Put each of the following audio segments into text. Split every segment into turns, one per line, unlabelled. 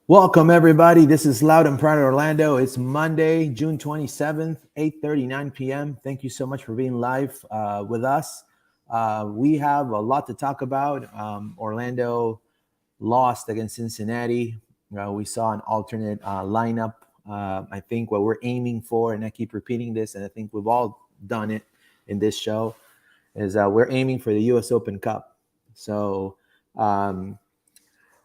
Welcome, everybody. This is Loud and Proud Orlando. It's Monday, June 27th, 8:39 p.m. Thank you so much for being live with us. We have a lot to talk about. Orlando lost against Cincinnati. We saw an alternate lineup. I think what we're aiming for, and I keep repeating this, and I think we've all done it in this show, is we're aiming for the U.S. Open Cup. So,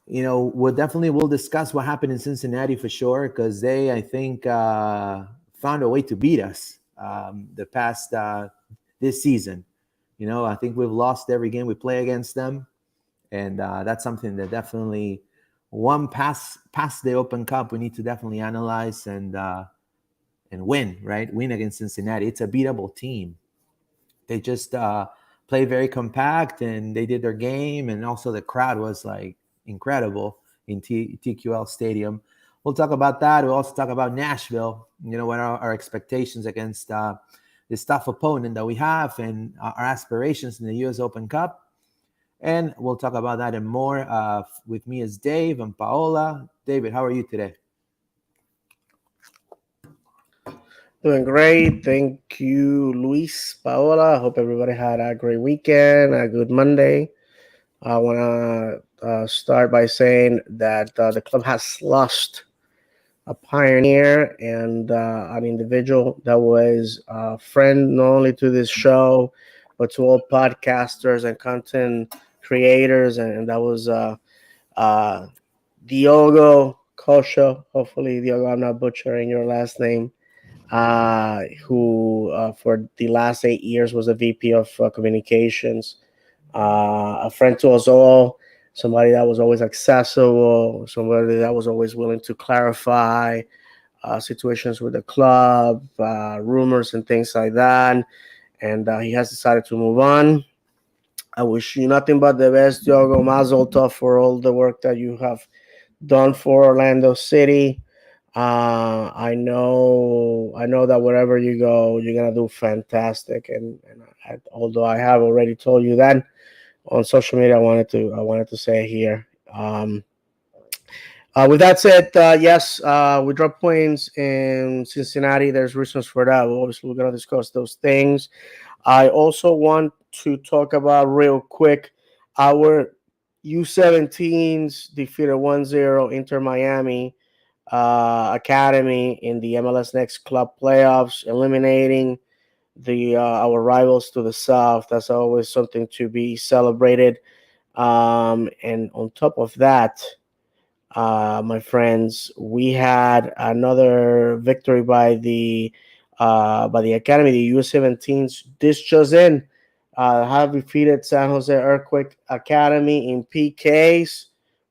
we'll discuss what happened in Cincinnati for sure, because they, I think, found a way to beat us the past this season. I think we've lost every game we play against them, and that's something that definitely one past the Open Cup we need to definitely analyze and win, right? Win against Cincinnati. It's a beatable team. They just played very compact, and they did their game, and also the crowd was like incredible in TQL Stadium. We'll talk about that. We'll also talk about Nashville. What are our expectations against this tough opponent that we have, and our aspirations in the U.S. Open Cup. And we'll talk about that and more. With me is Dave and Paola. David, how are you today?
Doing great. Thank you, Luis, Paola. I hope everybody had a great weekend, a good Monday. I want to start by saying that the club has lost a pioneer and an individual that was a friend not only to this show, but to all podcasters and content creators. And that was Diogo Kosho. Hopefully, Diogo, I'm not butchering your last name. Who for the last 8 years was a VP of communications, a friend to us all, somebody that was always accessible, somebody that was always willing to clarify situations with the club, rumors and things like that. And he has decided to move on. I wish you nothing but the best, Diogo. Mazel tov for all the work that you have done for Orlando City. I know that wherever you go, you're gonna do fantastic. And although I have already told you that on social media, I wanted to say here. With that said, yes, we dropped points in Cincinnati. There's reasons for that. Obviously, we're gonna discuss those things. I also want to talk about real quick our U17s defeated 1-0 Inter Miami Academy in the MLS Next Club playoffs, eliminating the our rivals to the south. That's always something to be celebrated. And on top of that, my friends, we had another victory by the academy, the U17s. This just in, have defeated San Jose Earthquake Academy in PKs.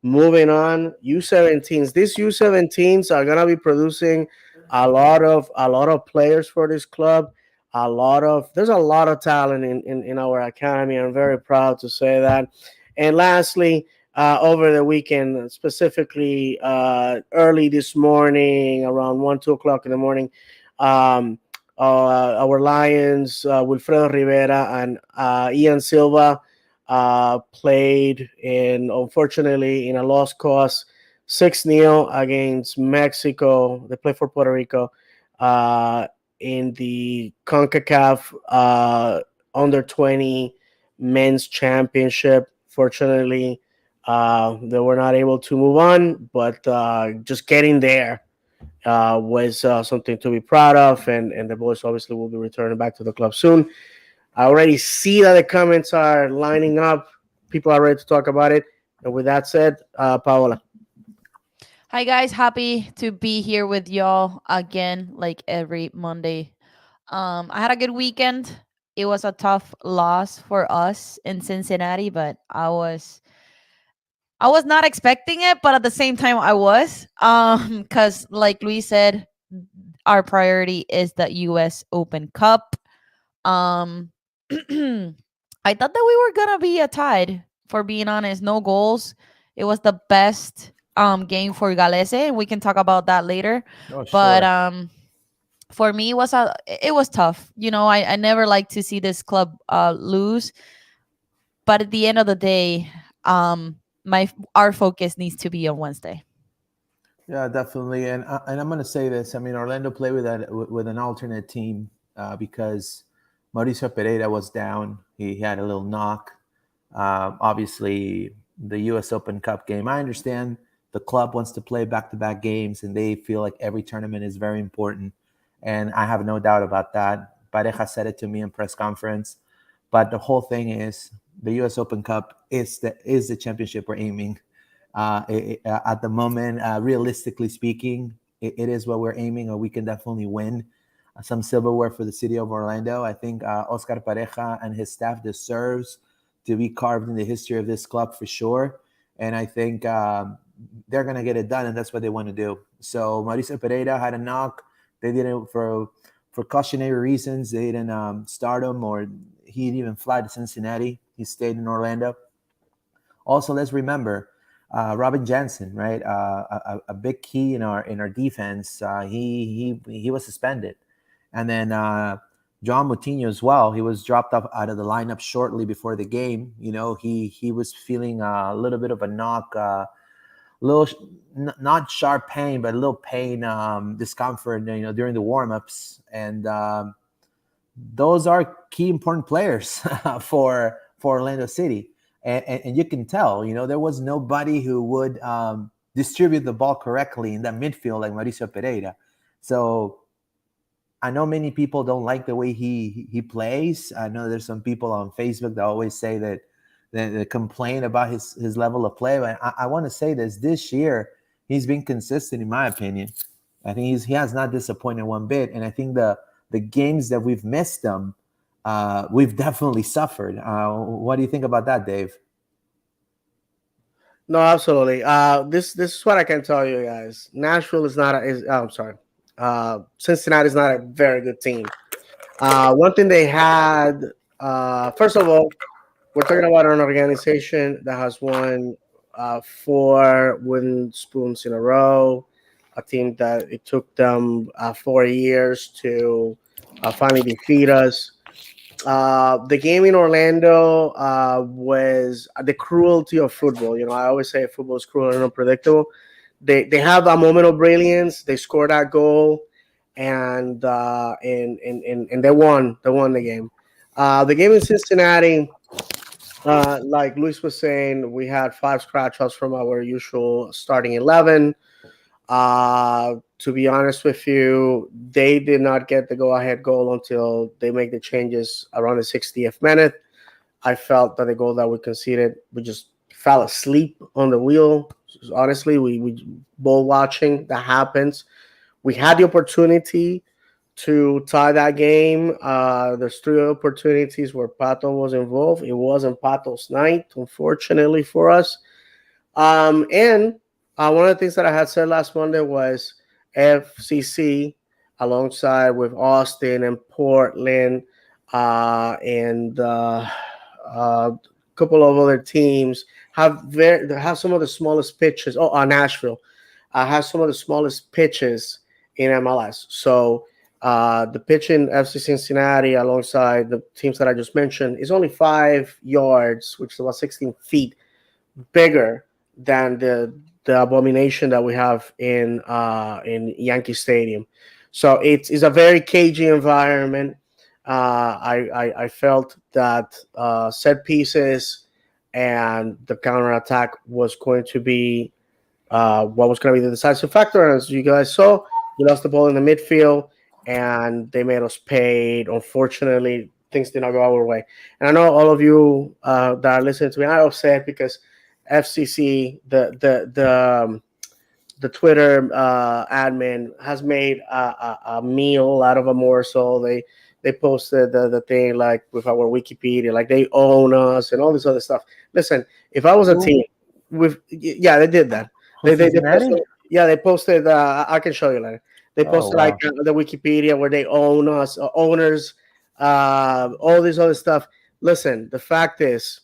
Moving on, U17s. These U17s are gonna be producing a lot of players for this club. There's a lot of talent in our academy. I'm very proud to say that. And lastly, over the weekend, specifically early this morning, around 1-2 o'clock in the morning, our Lions, Wilfredo Rivera and Ian Silva, played unfortunately in a lost cause 6-0 against Mexico. They played for Puerto Rico in the CONCACAF under 20 men's championship. Fortunately, they were not able to move on, but just getting there was something to be proud of, and the boys obviously will be returning back to the club soon. I already see that the comments are lining up. People are ready to talk about it. And with that said, Paola.
Hi guys, happy to be here with y'all again, like every Monday. I had a good weekend. It was a tough loss for us in Cincinnati, but I was not expecting it, but at the same time I was. Because like Luis said, our priority is the US Open Cup. Um I thought that we were gonna be a tied, for being honest. No goals. It was the best game for Galese. We can talk about that later.
Oh,
But
sure.
for me it was tough. I never like to see this club lose. But at the end of the day, my our focus needs to be on Wednesday.
Yeah, definitely. And I'm going to say this. I mean, Orlando played with an alternate team because Mauricio Pereira was down. He had a little knock. Obviously, the U.S. Open Cup game. I understand the club wants to play back-to-back games, and they feel like every tournament is very important. And I have no doubt about that. Pareja said it to me in press conference. But the whole thing is the U.S. Open Cup is the championship we're aiming. At the moment, realistically speaking, it is what we're aiming, or we can definitely win some silverware for the city of Orlando. I think Oscar Pareja and his staff deserves to be carved in the history of this club for sure. And I think they're going to get it done, and that's what they want to do. So Mauricio Pereira had a knock. They did it for cautionary reasons. They didn't start him, or he didn't even fly to Cincinnati. He stayed in Orlando. Also, let's remember Robin Jansen, right? A big key in our defense. He was suspended, and then John Moutinho as well. He was dropped off out of the lineup shortly before the game. You know, he was feeling a little bit of a knock, little not sharp pain, but a little pain, discomfort. You know, during the warm-ups, and those are key important players for Orlando City. And you can tell, you know, there was nobody who would distribute the ball correctly in that midfield like Mauricio Pereira. So I know many people don't like the way he plays. I know there's some people on Facebook that always say that complain about his level of play. But I want to say this year, he's been consistent, in my opinion. I think he has not disappointed one bit. And I think the games that we've missed them, we've definitely suffered. What do you think about that, Dave?
No, absolutely. This is what I can tell you guys. Nashville is not. I'm sorry. Cincinnati is not a very good team. One thing they had. First of all, we're talking about an organization that has won 4 wooden spoons in a row. A team that it took them 4 years to finally defeat us. The game in Orlando was the cruelty of football. You know, I always say football is cruel and unpredictable. They have a moment of brilliance. They scored that goal, and they won. They won the game. The game in Cincinnati, like Luis was saying, we had 5 scratch outs from our usual starting 11. To be honest with you, they did not get the go-ahead goal until they make the changes around the 60th minute. I felt that the goal that we conceded, we just fell asleep on the wheel. Honestly, we ball watching, that happens. We had the opportunity to tie that game. There's 3 opportunities where Pato was involved. It wasn't Pato's night, unfortunately for us. And one of the things that I had said last Monday was FCC, alongside with Austin and Portland, and a couple of other teams, have some of the smallest pitches. Nashville has some of the smallest pitches in MLS. So the pitch in FC Cincinnati, alongside the teams that I just mentioned, is only 5 yards, which is about 16 feet bigger than the abomination that we have in Yankee Stadium. So it's a very cagey environment. I felt that set pieces and the counterattack was going to be what was going to be the decisive factor. And as you guys saw, we lost the ball in the midfield, and they made us pay. Unfortunately, things did not go our way. And I know all of you that are listening to me are upset because FCC, the Twitter admin, has made a meal out of a morsel. They posted the thing like with our Wikipedia, like they own us and all this other stuff. Listen, if I was a team with, they did that. They posted, they posted. I can show you later. They posted like the Wikipedia where they own us, owners, all this other stuff. Listen, the fact is,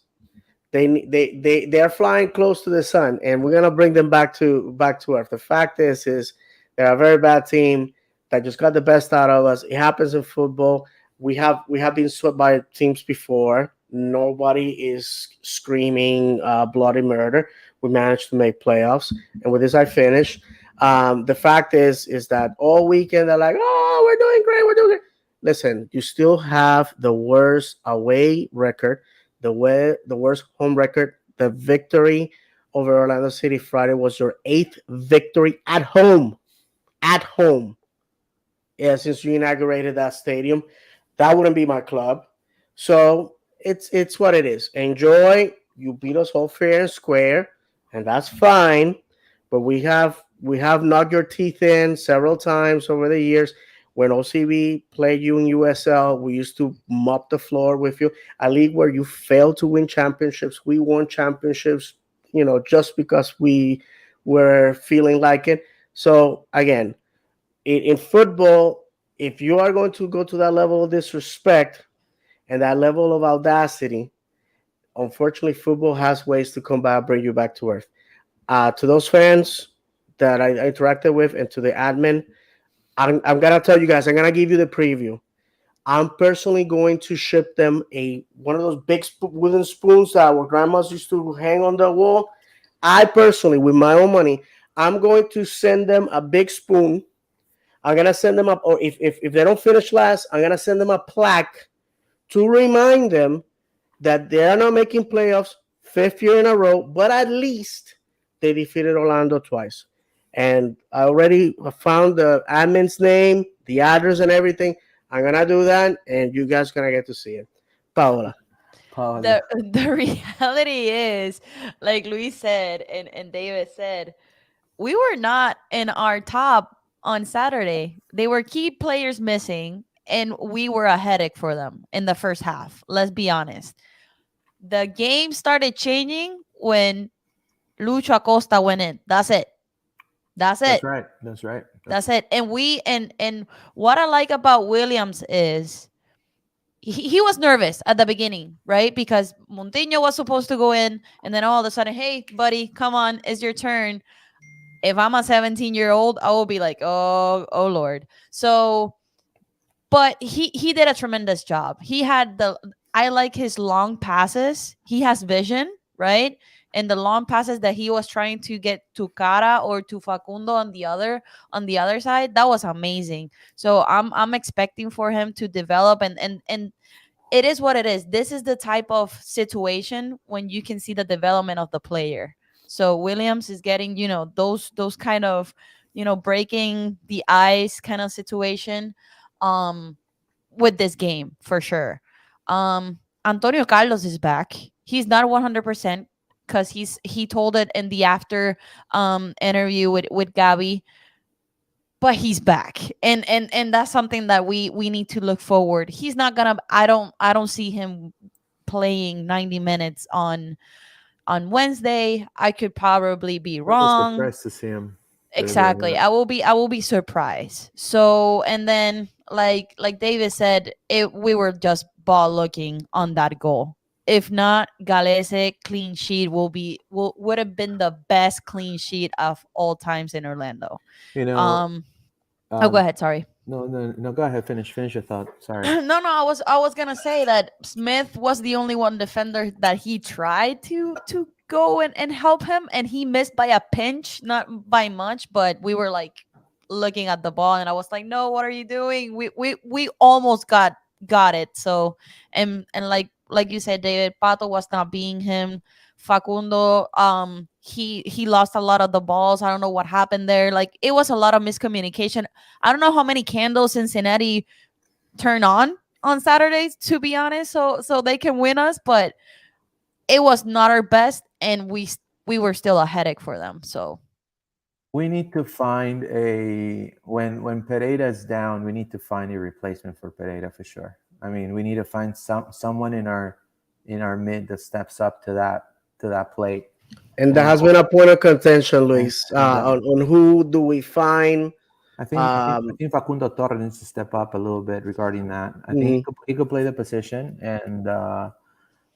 they're flying close to the sun, and we're gonna bring them back to earth. The fact is they're a very bad team that just got the best out of us. It happens in football. We have been swept by teams before. Nobody is screaming bloody murder. We managed to make playoffs, and with this I finish. The fact is that all weekend they're like, oh, we're doing great, we're doing great. Listen, you still have the worst away record, the worst home record. The victory over Orlando City Friday was your eighth victory at home. At home, yeah, since you inaugurated that stadium. That wouldn't be my club. So it's what it is. Enjoy. You beat us all fair and square, and that's fine. But we have knocked your teeth in several times over the years. When OCB played you in USL, we used to mop the floor with you. A league where you failed to win championships. We won championships, just because we were feeling like it. So again, in football, if you are going to go to that level of disrespect and that level of audacity, unfortunately, football has ways to come back, bring you back to earth. To those fans that I interacted with and to the admin, I'm gonna tell you guys, I'm gonna give you the preview. I'm personally going to ship them a one of those big wooden spoons that our grandmas used to hang on the wall. I personally, with my own money, I'm going to send them a big spoon. I'm gonna send them up, or if they don't finish last, I'm gonna send them a plaque to remind them that they are not making playoffs fifth year in a row, but at least they defeated Orlando twice. And I already found the admin's name, the address, and everything. I'm gonna do that, and you guys gonna get to see it. Paola.
the the reality is, like Luis said and David said, we were not in our top on Saturday. They were key players missing, and we were a headache for them in the first half. Let's be honest. The game started changing when Lucho Acosta went in. That's it. That's
That's
it.
right. That's right.
That's it. And we and what I like about Williams is he was nervous at the beginning, right? Because Monteño was supposed to go in, and then all of a sudden, hey, buddy, come on, it's your turn. If I'm a 17-year-old, I will be like, oh Lord. So, but he did a tremendous job. He had I like his long passes. He has vision, right? And the long passes that he was trying to get to Cara or to Facundo on the other side, that was amazing. So I'm expecting for him to develop, and it is what it is. This is the type of situation when you can see the development of the player. So Williams is getting, those kind of, breaking the ice kind of situation um with this game for sure. Antonio Carlos is back. He's not 100% because he told it in the after interview with Gabby, but he's back, and that's something that we need to look forward. He's not gonna. I don't see him playing 90 minutes on Wednesday. I could probably be
I was
wrong.
surprised to see him. Believe it or
Exactly.
not.
I will be surprised. So, and then like David said, we were just ball looking on that goal. If not, Galese clean sheet would have been the best clean sheet of all times in Orlando.
You know,
Um oh, go
um,
ahead, sorry.
no, no, no. Go ahead. Finish your thought. Sorry.
No, I was gonna say that Smith was the only one defender that he tried to go and help him, and he missed by a pinch, not by much, but we were like looking at the ball, and I was like, no, what are you doing? We almost got it. So, and like you said, David, Pato was not being him. Facundo, he lost a lot of the balls. I don't know what happened there. Like, it was a lot of miscommunication. I don't know how many candles Cincinnati turn on Saturdays, to be honest, so they can win us, but it was not our best, and we were still a headache for them. So
We need to find a when Pereira is down. We need to find a replacement for Pereira for sure. I mean, we need to find someone in our mid that steps up to that plate.
And that
And
has been a point of contention, Luis,
and
on who do we find.
I think Facundo Torres needs to step up a little bit regarding that. I think
Mhm.
he could play the position,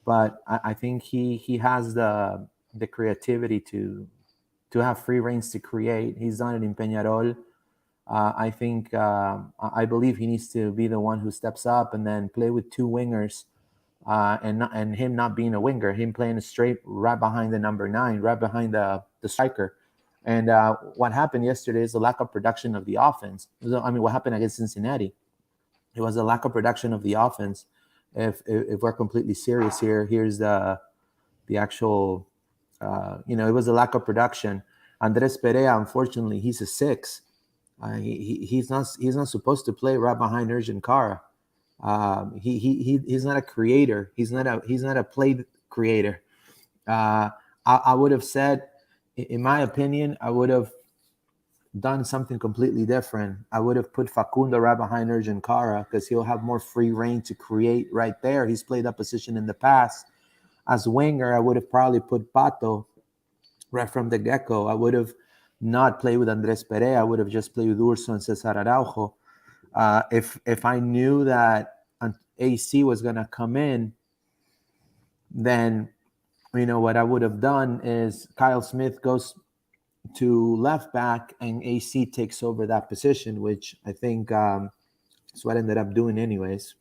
but I think he has the creativity to have free reins to create. He's done it in Peñarol. I think I believe he needs to be the one who steps up and then play with two wingers, and him not being a winger, him playing straight right behind the number 9, right behind the striker. And what happened yesterday is the lack of production of the offense. I mean, what happened against Cincinnati? It was a lack of production of the offense. If we're completely serious here, here's the actual, it was a lack of production. Andres Perea, unfortunately, he's a 6. He's not supposed to play right behind Urgent Cara. He's not a creator. He's not a play creator. I would have said, in my opinion, I would have done something completely different. I would have put Facundo right behind Urgent Cara because he'll have more free reign to create right there. He's played that position in the past. As winger, I would have probably put Pato right from the get-go. I would have not played with Andres Perea. I would have just played with Urso and Cesar Araujo. If I knew that AC was going to come in, then, what I would have done is Kyle Smith goes to left back and AC takes over that position, which I think is what I ended up doing anyways.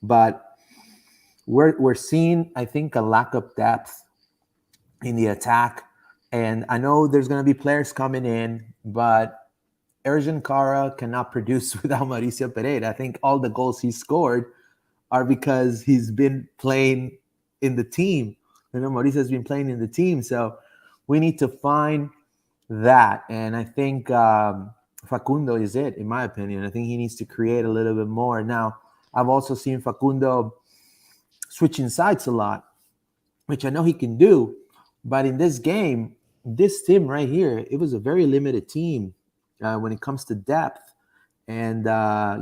But we're seeing, I think, a lack of depth in the attack. And I know there's going to be players coming in, but Erjan Cara cannot produce without Mauricio Pereira. I think all the goals he scored are because he's been playing in the team. Mauricio's been playing in the team. So we need to find that. And I think Facundo is it, in my opinion. I think he needs to create a little bit more. Now, I've also seen Facundo switching sides a lot, which I know he can do. But in this game, this team right here, it was a very limited team when it comes to depth. And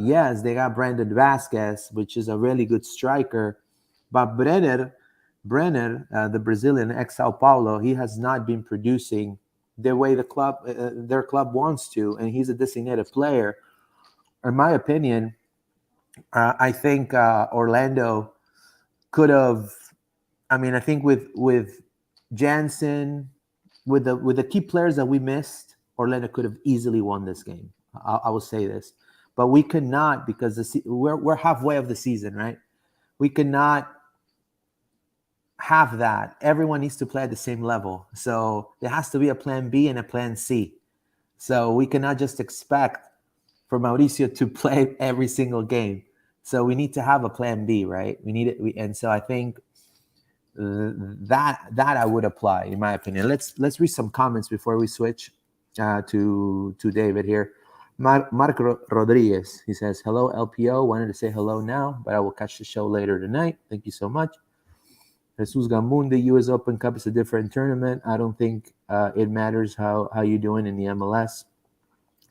yes, they got Brandon Vasquez, which is a really good striker. But Brenner, the Brazilian ex-Sao Paulo, he has not been producing the way their club wants to, and he's a designated player. In my opinion, I think Orlando could have. I mean, I think with Jansen, with the key players that we missed, Orlando could have easily won this game. I will say this, but we could not because we're halfway of the season, right? We could not have that. Everyone needs to play at the same level. So there has to be a plan B and a plan C. So we cannot just expect for Mauricio to play every single game. So we need to have a plan B, right? We need it. And so I think that I would apply, in my opinion. Let's read some comments before we switch to David here. Marco Rodriguez, he says, hello, LPO. Wanted to say hello now, but I will catch the show later tonight. Thank you so much. Jesus Gamboon, the U.S. Open Cup is a different tournament. I don't think it matters how you're doing in the MLS.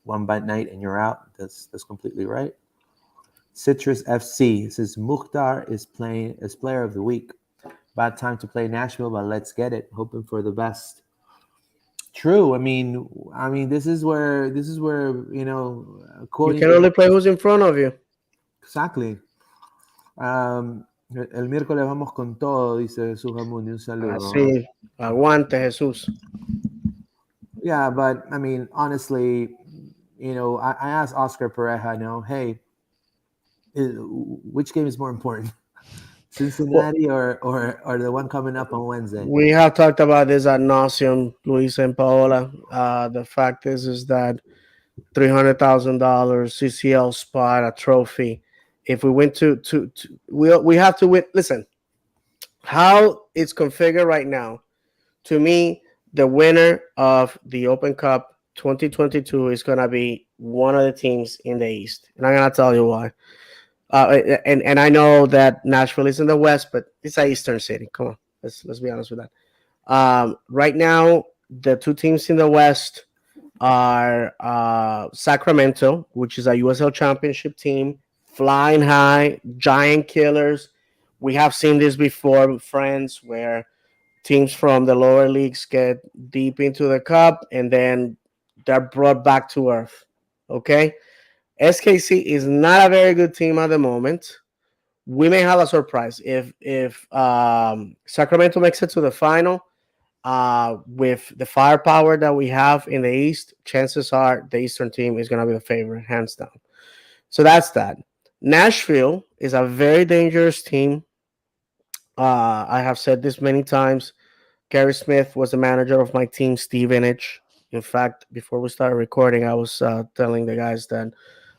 One bad night and you're out. That's completely right. Citrus FC says Mukhtar is playing as player of the week. Bad time to play Nashville, but let's get it. Hoping for the best. True. I mean, this is where
you
quoting
can only play who's in front of you.
Exactly. El miércoles vamos con todo, dice Jesús Jamundi. Un saludo.
Así, aguante, Jesús.
Yeah, but I mean, honestly, I asked Oscar Pareja, hey, which game is more important, Cincinnati or the one coming up on Wednesday?
We have talked about this ad nauseum, Luis and Paola. The fact is that $300,000 CCL spot, a trophy. If we went to we have to win. Listen, how it's configured right now, to me, the winner of the Open Cup 2022 is going to be one of the teams in the East. And I'm going to tell you why. And I know that Nashville is in the West, but it's an Eastern city. Come on, let's be honest with that. Right now, the two teams in the West are Sacramento, which is a USL Championship team, flying high, giant killers. We have seen this before, friends, where teams from the lower leagues get deep into the cup and then they're brought back to earth. Okay? SKC is not a very good team at the moment. We may have a surprise if Sacramento makes it to the final. With the firepower that we have in the East, chances are the Eastern team is going to be the favorite, hands down. So that's that. Nashville is a very dangerous team. I have said this many times. Gary Smith was the manager of my team, Stevenage. In fact, before we started recording, I was telling the guys that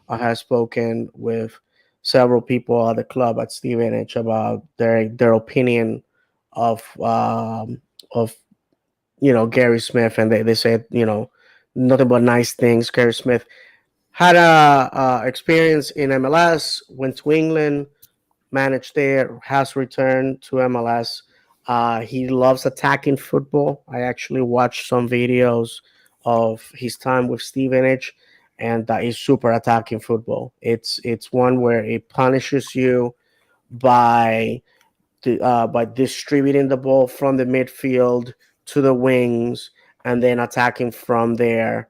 I have spoken with several people at the club at Stevenage about their opinion of of Gary Smith, and they said nothing but nice things. Gary Smith had a experience in MLS, went to England, managed there, has returned to MLS. He loves attacking football. I actually watched some videos of his time with Stevenage, and that is super attacking football. It's one where it punishes you by by distributing the ball from the midfield to the wings and then attacking from there.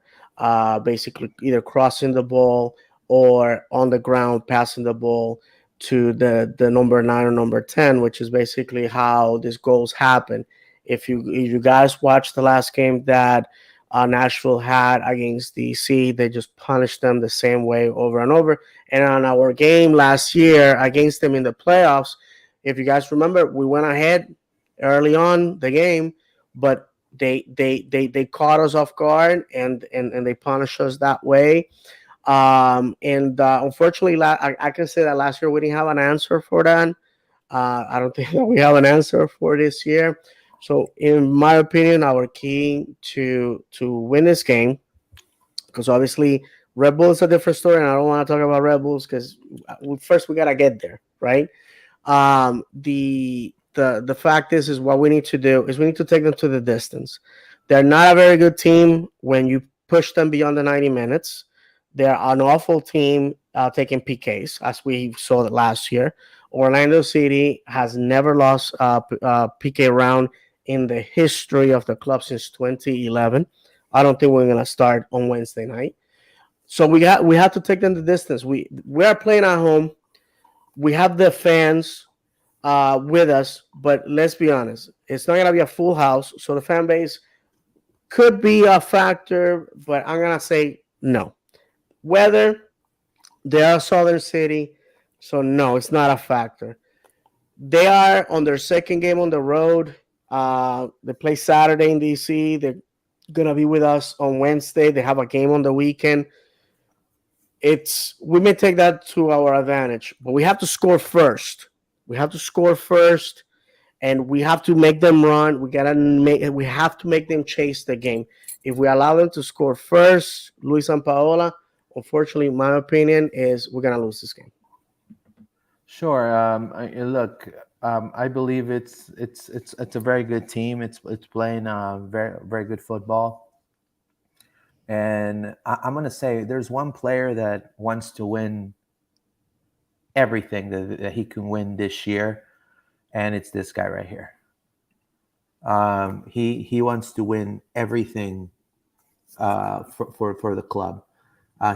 Basically, either crossing the ball or on the ground passing the ball to the number 9 or number 10, which is basically how these goals happen. If you guys watched the last game that Nashville had against DC, they just punished them the same way over and over. And on our game last year against them in the playoffs, if you guys remember, we went ahead early on the game, but they caught us off guard and they punished us that way. And unfortunately, I can say that last year we didn't have an answer for that. I don't think that we have an answer for this year. So, in my opinion, our key to win this game, because obviously Red Bull is a different story, and I don't want to talk about Red Bulls because first we gotta get there, right? The fact is what we need to do is we need to take them to the distance. They're not a very good team when you push them beyond the 90 minutes. They're an awful team taking PKs, as we saw last year. Orlando City has never lost a PK round in the history of the club since 2011. I don't think we're going to start on Wednesday night. So we have to take them the distance. We are playing at home. We have the fans with us, but let's be honest, it's not going to be a full house. So the fan base could be a factor, but I'm going to say no. Weather, they are a southern city, so no, it's not a factor. They are on their second game on the road. They play Saturday in DC. They're going to be with us on Wednesday. They have a game on the weekend. We may take that to our advantage, but we have to score first. We have to score first, and we have to make them run. We have to make them chase the game. If we allow them to score first, Luis and Paola, unfortunately, my opinion is we're gonna lose this game.
Sure. Look, I believe it's a very good team. It's playing very very good football. And I'm going to say there's one player that wants to win everything that he can win this year, and it's this guy right here. He wants to win everything for the club.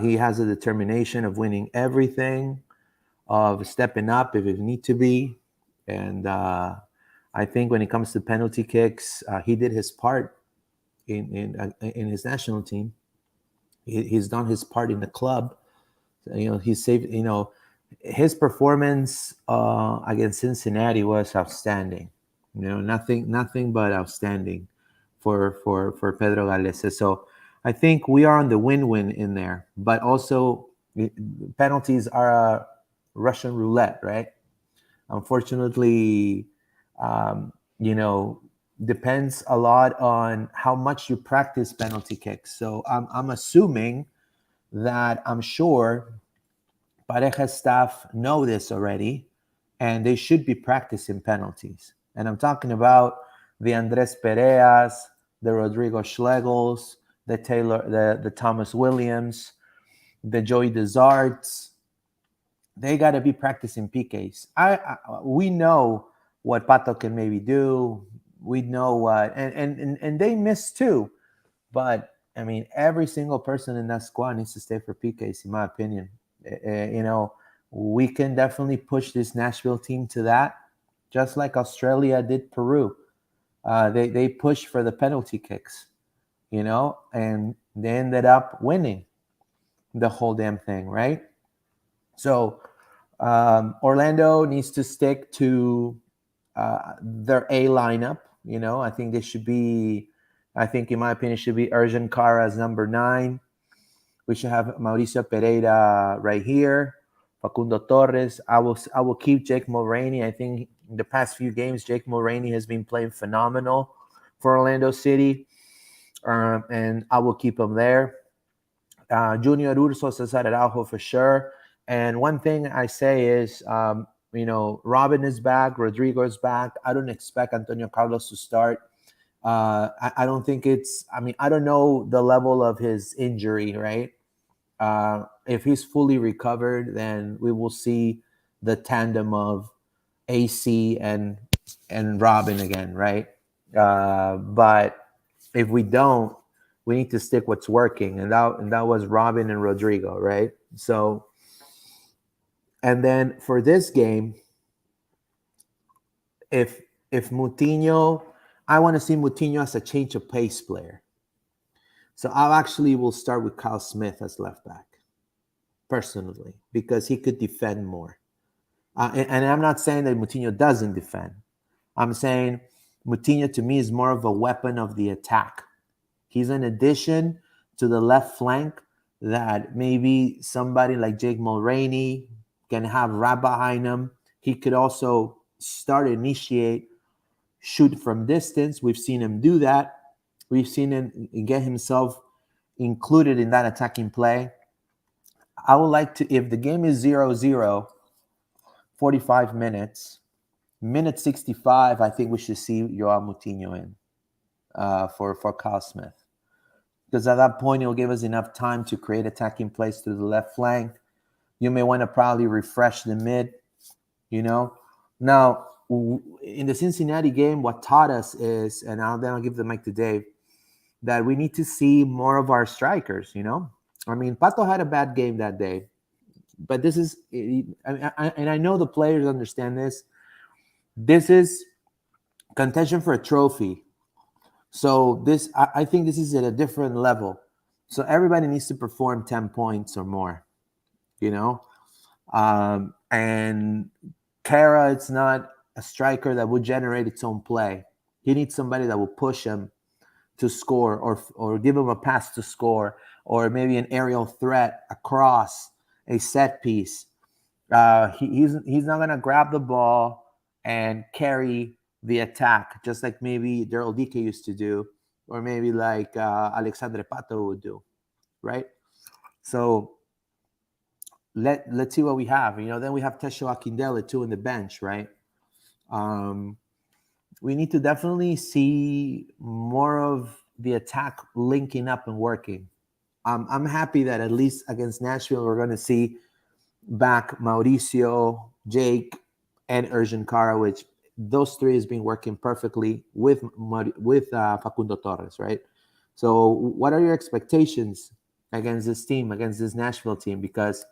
He has a determination of winning everything, of stepping up if it need to be, and I think when it comes to penalty kicks, he did his part in his national team. He's done his part in the club. He saved. His performance against Cincinnati was outstanding. Nothing but outstanding for Pedro Galese. So I think we are on the win-win in there. But also, penalties are a Russian roulette, right? Unfortunately, depends a lot on how much you practice penalty kicks. So I'm assuming that I'm sure Pareja's staff know this already, and they should be practicing penalties. And I'm talking about the Andres Pereas, the Rodrigo Schlegels, the Thomas Williams, the Joey Desarts. They got to be practicing PKs. We know what Pato can maybe do. We know what, and they miss too. But I mean, every single person in that squad needs to stay for PKs, in my opinion. We can definitely push this Nashville team to that, just like Australia did Peru. They pushed for the penalty kicks, and they ended up winning the whole damn thing, right? So Orlando needs to stick to their A lineup. I think they should be I think, in my opinion, should be Urgent Cara as number 9. We should have Mauricio Pereira right here. Facundo Torres. I will keep Jake Mulroney. I think in the past few games, Jake Mulroney has been playing phenomenal for Orlando City, and I will keep him there. Junior Urso, Cesar Araujo for sure. And one thing I say is, Robin is back, Rodrigo is back. I don't expect Antonio Carlos to start. I don't think I don't know the level of his injury, right? If he's fully recovered, then we will see the tandem of AC and Robin again, right? But if we don't, we need to stick what's working, and that was Robin and Rodrigo, right? So, and then for this game, if Moutinho, I want to see Moutinho as a change of pace player. So I actually will start with Kyle Smith as left back, personally, because he could defend more. And I'm not saying that Moutinho doesn't defend. I'm saying Moutinho to me is more of a weapon of the attack. He's an addition to the left flank that maybe somebody like Jake Mulroney can have right behind him. He could also initiate, shoot from distance. We've seen him do that. We've seen him get himself included in that attacking play. I would like to, if the game is 0-0, 45 minutes, minute 65, I think we should see Joao Moutinho in for Kyle Smith. Because at that point, it will give us enough time to create attacking plays through the left flank. You may want to probably refresh the mid, Now, in the Cincinnati game, what taught us is, and then I'll give the mic to Dave, that we need to see more of our strikers, I mean, Pato had a bad game that day, but this is, and I know the players understand this. This is contention for a trophy. So I think this is at a different level. So everybody needs to perform 10 points or more, and Kara, it's not a striker that would generate its own play. He needs somebody that will push him to score, or give him a pass to score, or maybe an aerial threat, a cross, a set piece. He's not going to grab the ball and carry the attack, just like maybe Daryl Dike used to do, or maybe like Alexandre Pato would do, right? So let's see what we have. Then we have Tesho Akindele too in the bench, right? We need to definitely see more of the attack linking up and working. I'm happy that at least against Nashville, we're going to see back Mauricio, Jake, and Urgent Cara, which those three has been working perfectly with Facundo Torres, right? So what are your expectations against this team, against this Nashville team? Because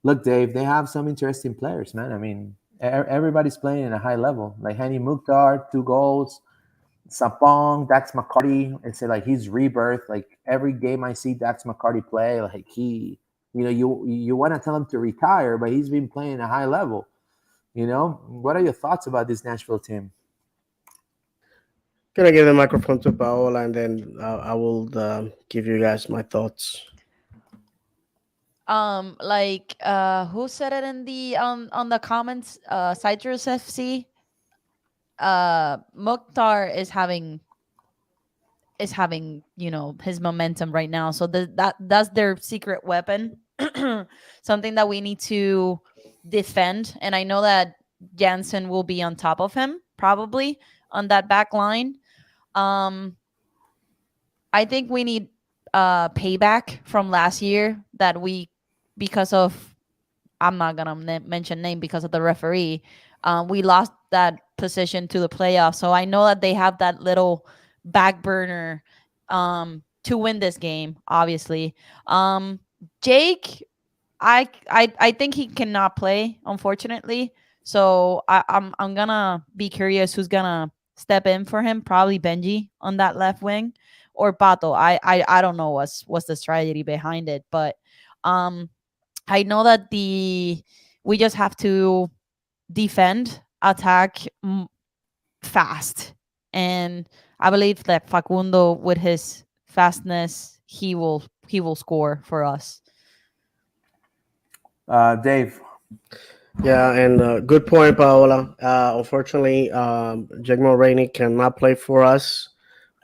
look, Dave, they have some interesting players, man. I mean, everybody's playing at a high level. Like Hani Mukhtar, 2 goals. Sapong, Dax McCarty, it's like his rebirth. Like every game I see Dax McCarty play, like you want to tell him to retire, but he's been playing at a high level. What are your thoughts about this Nashville team?
Gonna give the microphone to Paola, and then I will give you guys my thoughts.
Who said it in the on the comments? Citrus FC. Mukhtar is having his momentum right now, so that's their secret weapon. Something that we need to defend, and I know that Jansen will be on top of him probably on that back line. I think we need payback from last year, that we, because of, I'm not gonna mention name, because of the referee, we lost that position to the playoffs. So I know that they have that little back burner to win this game. Obviously, Jake, I think he cannot play, unfortunately. So I'm gonna be curious who's gonna step in for him. Probably Benji on that left wing, or Pato. I don't know what's the strategy behind it, but I know that we just have to defend, attack fast, and I believe that Facundo, with his fastness, he will score for us.
Dave.
Yeah, and good point, Paola. Unfortunately, Jake Mulroney cannot play for us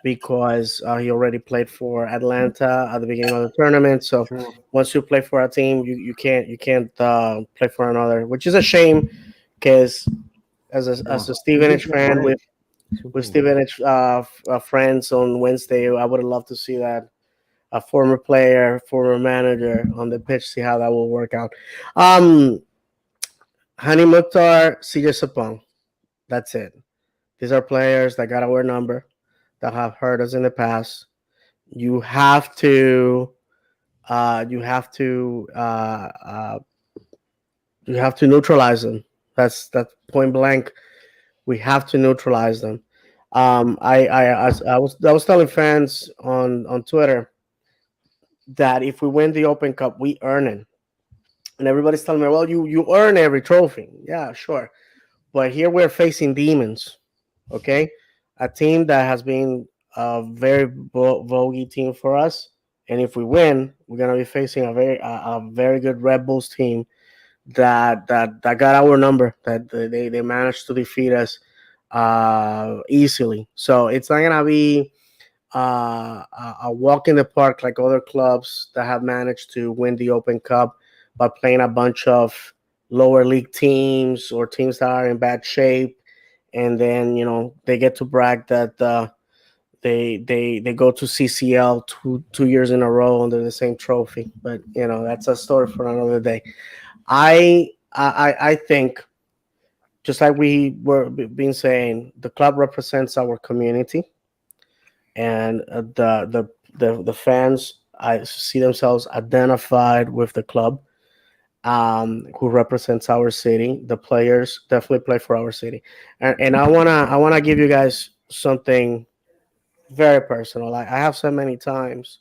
because he already played for Atlanta at the beginning of the tournament. So
True.
once you play for a team, you can't play for another, which is a shame because as a Stevenage fan with Stevenage friends on Wednesday, I would have loved to see that a former player, former manager on the pitch, see how that will work out. Hani Mukhtar, CJ Sapong. That's it. These are players that got our number, that have hurt us in the past. You have to, you have to, you have to neutralize them. That's point blank. We have to neutralize them. I was telling fans on Twitter that if we win the Open Cup, we earn it. And everybody's telling me, well, you earn every trophy. Yeah, sure. But here we're facing demons. Okay, a team that has been a very voguey team for us, and if we win, we're gonna be facing a very good Red Bulls team that got our number. That they managed to defeat us easily. So it's not gonna be a walk in the park like other clubs that have managed to win the Open Cup by playing a bunch of lower league teams or teams that are in bad shape, and then they get to brag that they go to CCL two years in a row under the same trophy. But that's a story for another day. I think, just like we were been saying, the club represents our community, and the fans, I see themselves identified with the club, who represents our city. The players definitely play for our city, and I wanna give you guys something very personal. I have said many times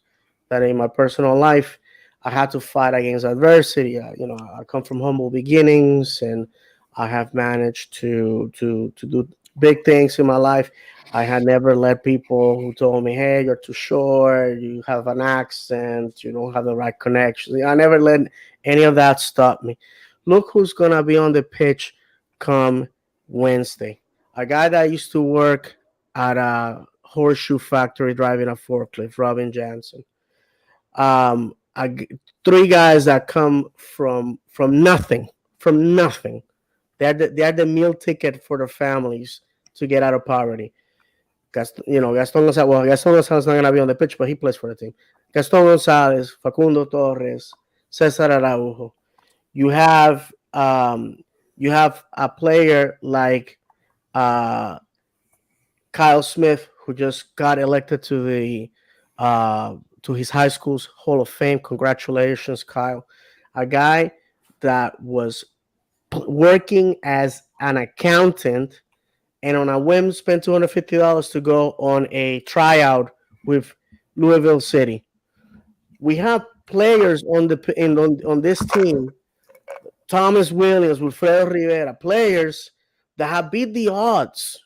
that in my personal life, I had to fight against adversity. I come from humble beginnings, and I have managed to do big things in my life. I had never let people who told me, "Hey, you're too short. You have an accent. You don't have the right connection." I never let any of that stop me. Look who's gonna be on the pitch come Wednesday. A guy that used to work at a horseshoe factory driving a forklift, Robin Jansen. Um, a g Three guys that come from nothing, from nothing. They are the meal ticket for their families to get out of poverty. Gaston Gonzalez. Well, Gaston Gonzalez not gonna be on the pitch, but he plays for the team. Gaston Gonzalez, Facundo Torres, Cesar Araujo. You have you have a player like uh, Kyle Smith, who just got elected uh, to his high school's Hall of Fame. Congratulations, Kyle! A guy that was working as an accountant, and on a whim spent $250 to go on a tryout with Louisville City. We have players on this team, Thomas Williams, Wilfredo Rivera, players that have beat the odds.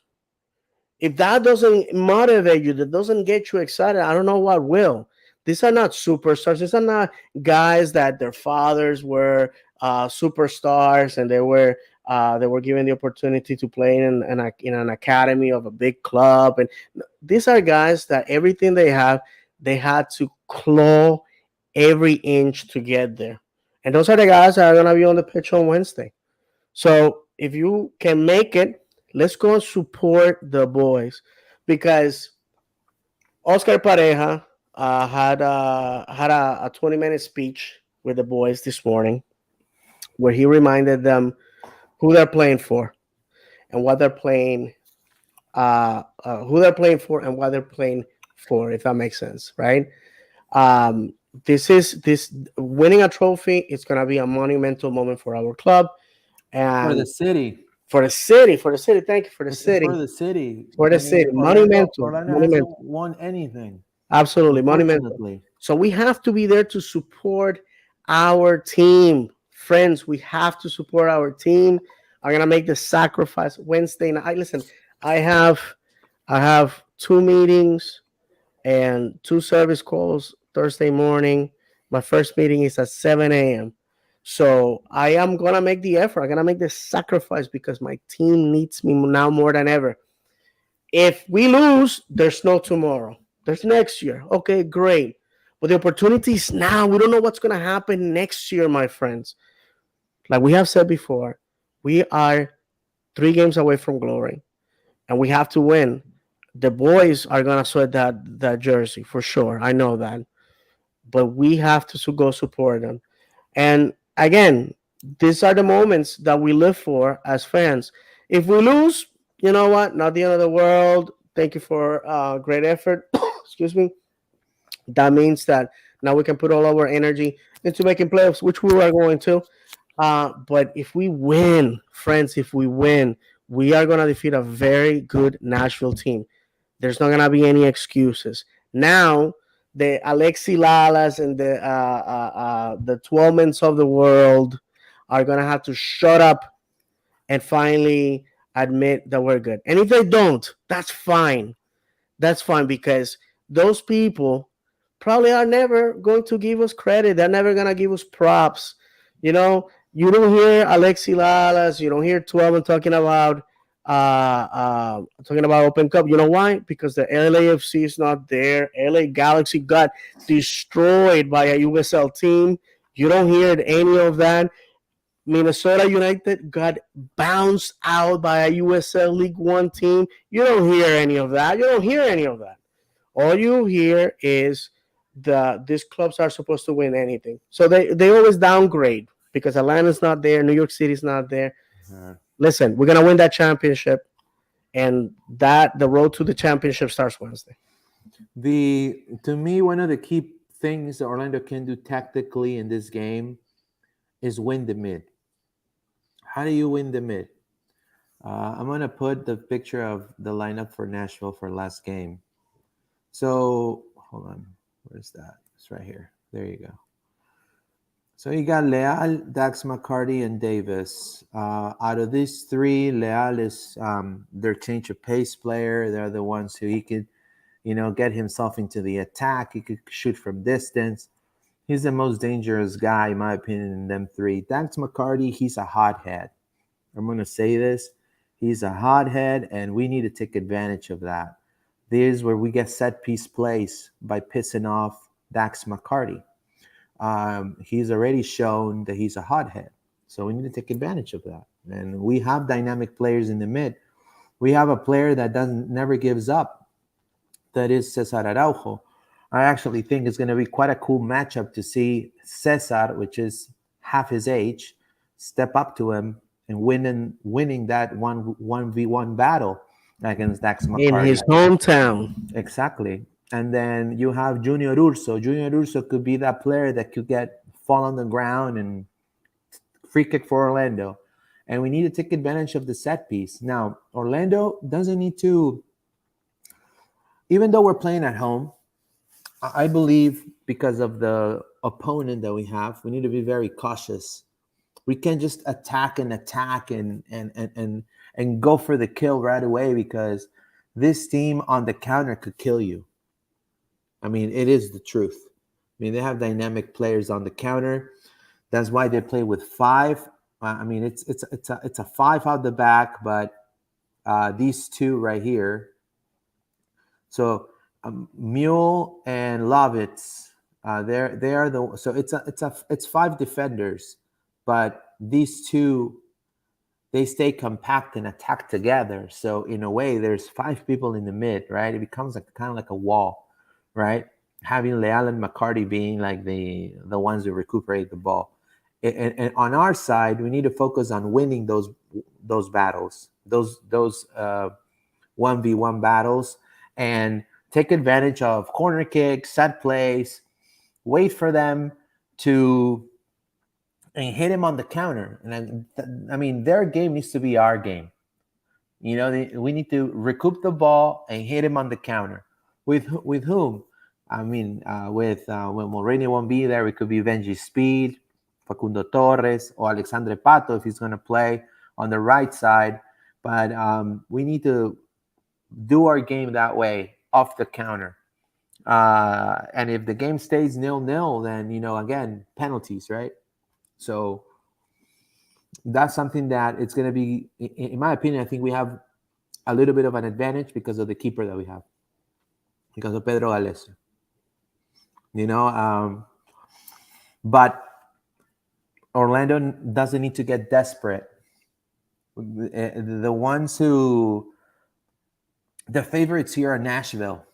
If that doesn't motivate you, that doesn't get you excited, I don't know what will. These are not superstars. These are not guys that their fathers were superstars, and they were given the opportunity to play in an academy of a big club. And these are guys that everything they had to claw every inch to get there. And those are the guys that are going to be on the pitch on Wednesday. So if you can make it, let's go and support the boys, because Oscar Pareja had a 20-minute speech with the boys this morning, where he reminded them who they're playing for and what they're playing, who they're playing for and what they're playing for, if that makes sense, right? Um, this winning a trophy. It's gonna be a monumental moment for our club
For the
and
city.
for the city. For the city, thank you, for the
It's
city,
for the city.
for the city. Monumental,
Orlando hasn't
monumental.
won anything,
Absolutely monumental.
unfortunately.
So we have to be there to support our team, friends. We have to support our team. I'm gonna make the sacrifice Wednesday night. Listen, I have 2 meetings and 2 service calls Thursday morning. My first meeting is at 7 a.m. So I am gonna make the effort. I'm gonna make the sacrifice because my team needs me now more than ever. If we lose, there's no tomorrow. There's next year. Okay, great. But the opportunity is now. We don't know what's gonna happen next year, my friends. Like we have said before, we are 3 games away from glory, and we have to win. The boys are gonna sweat that jersey for sure. I know that, but we have to go support them. And again, these are the moments that we live for as fans. If we lose, you know what? Not the end of the world. Thank you for great effort. Excuse me. That means that now we can put all our energy into making playoffs, which we are going to. But if we win, friends, if we win, we are going to defeat a very good Nashville team. There's not gonna be any excuses. Now, the Alexi Lalas and the Twelmans of the world are gonna have to shut up and finally admit that we're good. And if they don't, that's fine. That's fine because those people probably are never going to give us credit. They're never gonna give us props. You know, you don't hear Alexi Lalas, you don't hear 12 talking about Open Cup. You know why? Because the LAFC is not there. LA Galaxy got destroyed by a USL team. You don't hear any of that. Minnesota United got bounced out by a USL League One team. You don't hear any of that. You don't hear any of that. All you hear is these clubs are supposed to win anything. So they always downgrade because Atlanta's not there, New York City's not there. Listen, we're gonna win that championship, and that the road to the championship starts Wednesday.
To me, one of the key things that Orlando can do tactically in this game is win the mid. How do you win the mid? I'm gonna put the picture of the lineup for Nashville for last game. So hold on, where's that? It's right here. There you go. So you got Leal, Dax McCarty, and Davis. Out of these three, Leal is their change of pace player. They're the ones who he could, get himself into the attack. He could shoot from distance. He's the most dangerous guy, in my opinion, in them three. Dax McCarty, he's a hothead. I'm going to say this. He's a hothead, and we need to take advantage of that. This is where we get set piece plays by pissing off Dax McCarty. He's already shown that he's a hothead. So we need to take advantage of that. And we have dynamic players in the mid. We have a player that never gives up. That is Cesar Araujo. I actually think it's going to be quite a cool matchup to see Cesar, which is half his age, step up to him and winning that 1v1 battle against Dax McCarty.
In his hometown.
Exactly. And then you have Junior Urso. Junior Urso could be that player that could fall on the ground and free kick for Orlando. And we need to take advantage of the set piece. Now, Orlando doesn't need to, even though we're playing at home, I believe because of the opponent that we have, we need to be very cautious. We can't just attack and go for the kill right away because this team on the counter could kill you. I mean, it is the truth. I mean, they have dynamic players on the counter. That's why they play with five. I mean, it's a five out the back, but these two right here. So Mule and Lovitz, they are the. So it's five defenders, but these two, they stay compact and attack together. So in a way, there's five people in the mid, right? It becomes kind of like a wall. Right, having Leal and McCarty being like the ones who recuperate the ball, and on our side, we need to focus on winning those battles, those 1v1 battles, and take advantage of corner kicks, set plays, wait for them to and hit him on the counter. And I mean, their game needs to be our game. We need to recoup the ball and hit him on the counter. With whom? I mean, when Mulroney won't be there, it could be Benji Speed, Facundo Torres, or Alexandre Pato if he's going to play on the right side. But we need to do our game that way off the counter. And if the game stays 0-0, then again, penalties, right? So that's something that it's going to be, in my opinion. I think we have a little bit of an advantage because of the keeper that we have, because of Pedro Gales. But Orlando doesn't need to get desperate. The favorites here are Nashville,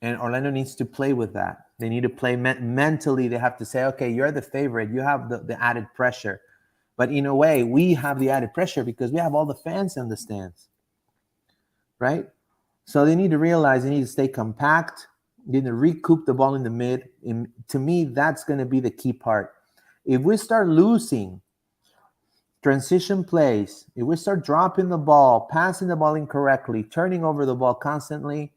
and Orlando needs to play with that. They need to play mentally. They have to say, okay, you're the favorite. You have the added pressure. But in a way, we have the added pressure because we have all the fans in the stands, right? So they need to realize they need to stay compact. They need to recoup the ball in the mid. And to me, that's going to be the key part. If we start losing transition plays, if we start dropping the ball, passing the ball incorrectly, turning over the ball constantly,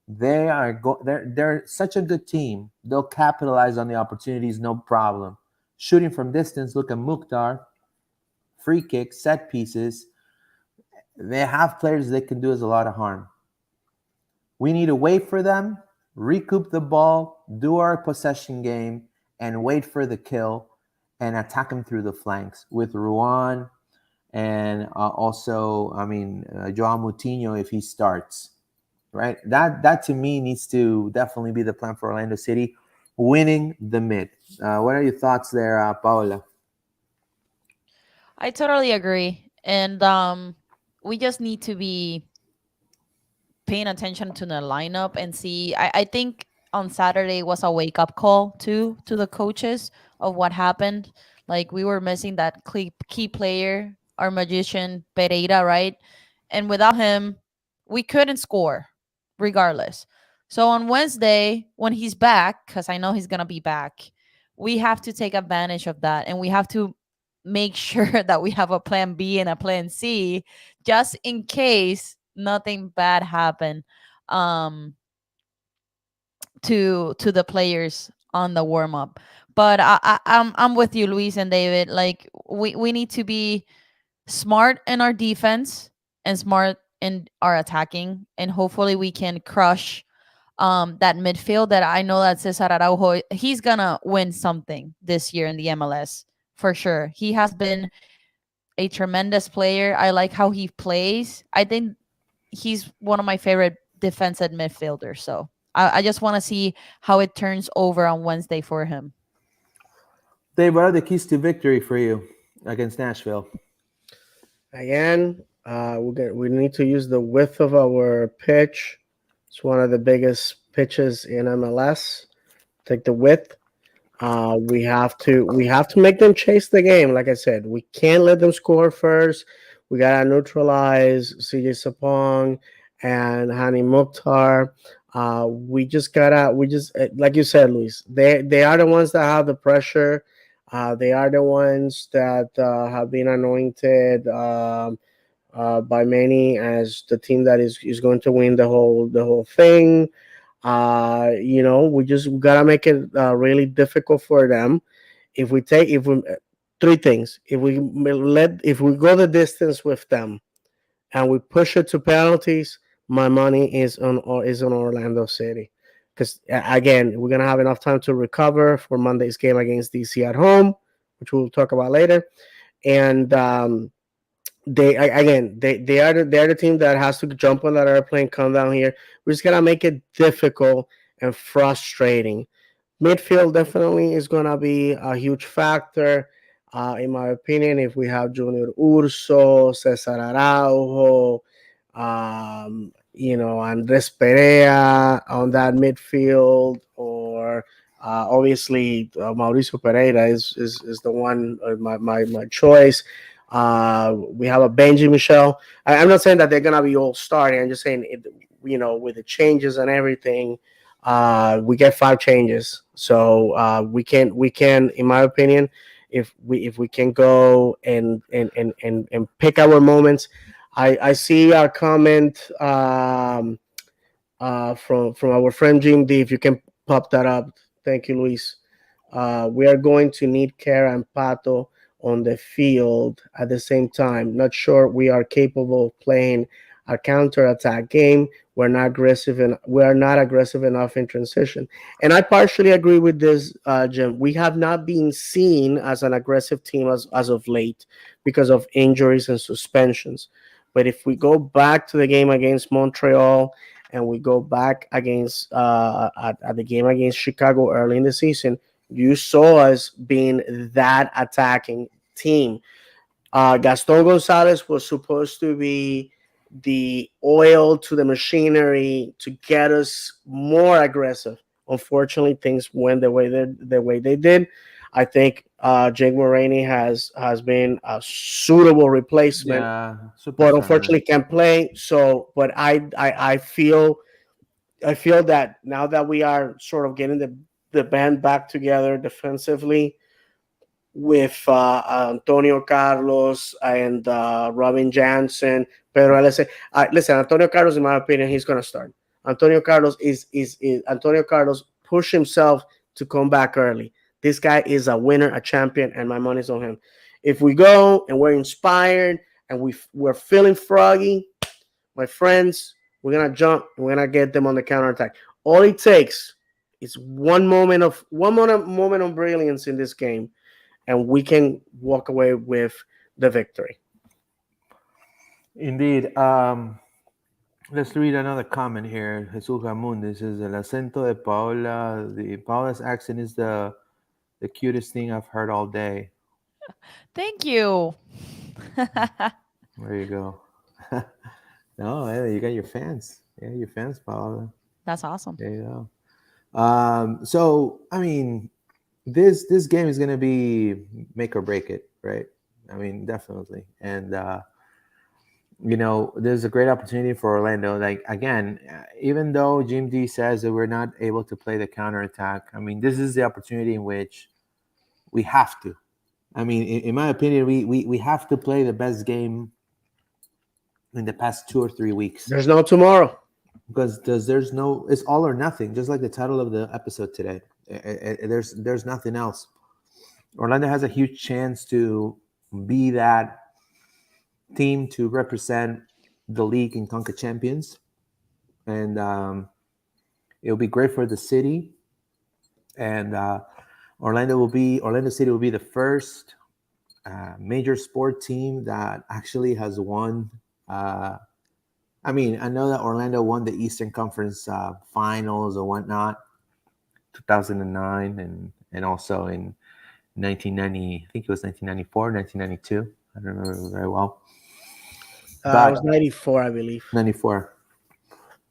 they're such a good team. They'll capitalize on the opportunities, no problem. Shooting from distance, look at Mukhtar. Free kicks, set pieces. They have players that can do us a lot of harm. We need to wait for them, recoup the ball, do our possession game, and wait for the kill and attack them through the flanks with Ruan and also, Joao Moutinho if he starts. Right? That to me needs to definitely be the plan for Orlando City, winning the mid. What are your thoughts there, Paola?
I totally agree. And we just need to be paying attention to the lineup and see. I think on Saturday was a wake up call too to the coaches of what happened. Like we were missing that key player, our magician Pereira, right? And without him, we couldn't score regardless. So on Wednesday, when he's back, because I know he's gonna be back, we have to take advantage of that and we have to make sure that we have a plan B and a plan C just in case nothing bad happened um to the players on the warm up. But I'm with you, Luis and David. Like we need to be smart in our defense and smart in our attacking, and hopefully we can crush that midfield. That I know that Cesar Araujo, he's gonna win something this year in the MLS for sure. He has been a tremendous player. I like how he plays. I think he's one of my favorite defensive midfielders. So I just want to see how it turns over on Wednesday for him.
Dave, what are the keys to victory for you against Nashville?
Again, we need to use the width of our pitch. It's one of the biggest pitches in MLS. Take the width. We have to make them chase the game. Like I said, we can't let them score first. We gotta neutralize CJ Sapong and Hani Mukhtar. We just like you said, Luis. They are the ones that have the pressure. They are the ones that have been anointed by many as the team that is going to win the whole thing. We just gotta make it really difficult for them. If we three things, if we go the distance with them, and we push it to penalties, my money is on Orlando City, because again, we're gonna have enough time to recover for Monday's game against DC at home, which we'll talk about later, and they are the team that has to jump on that airplane, come down here. We're just gonna make it difficult and frustrating. Midfield definitely is gonna be a huge factor, in my opinion. If we have Junior Urso, Cesar Araujo, Andres Perea on that midfield, or obviously Mauricio Pereira is the one, my choice. We have a Benji Michel. I'm not saying that they're gonna be all starting. I'm just saying, with the changes and everything, we get 5 changes. So we can, in my opinion, if we can go and pick our moments. I see a comment from our friend Jim D. If you can pop that up, thank you, Luis. We are going to need Kara and Pato on the field at the same time. Not sure we are capable of playing a counter-attack game. We're not aggressive enough in transition. And I partially agree with this, Jim. We have not been seen as an aggressive team as of late because of injuries and suspensions. But if we go back to the game against Montreal and we go back against at the game against Chicago early in the season, you saw us being that attacking team. Gaston Gonzalez was supposed to be the oil to the machinery to get us more aggressive. Unfortunately, things went the way they did. I think Jake Moraney has been a suitable replacement,
Yeah,
but
superstar, man.
unfortunately can't play. So, but I feel that now that we are sort of getting the band back together defensively with Antonio Carlos and Robin Jansen, Pedro Alese. Listen, Antonio Carlos, in my opinion, he's going to start. Antonio Carlos is Antonio Carlos pushed himself to come back early. This guy is a winner, a champion, and my money's on him. If we go and we're inspired and we're feeling froggy, my friends, we're gonna jump and we're gonna get them on the counterattack. All it takes is one moment of brilliance in this game, and we can walk away with the victory.
Indeed. Let's read another comment here. Jesus Ramon, this is el acento de Paola. Paola's accent is the cutest thing I've heard all day.
Thank you.
There you go. No, hey, you got your fans. Yeah, your fans, Paola.
That's awesome.
There you go. So I mean, this game is gonna be make or break it, right? I mean, definitely. And there's a great opportunity for Orlando. Like again, even though Jim D says that we're not able to play the counterattack, I mean, this is the opportunity in which we have to. I mean, in my opinion, we have to play the best game in the past 2 or 3 weeks
There's no tomorrow.
because there's no, it's all or nothing, just like the title of the episode today. There's nothing else. Orlando has a huge chance to be that team to represent the league in Conca Champions, and it'll be great for the city. And Orlando City will be the first major sport team that actually has won. I mean, I know that Orlando won the Eastern Conference finals or whatnot, 2009, and also in 1990. I think it was 1994, 1992. I don't remember very well.
It was 94, I believe.
94.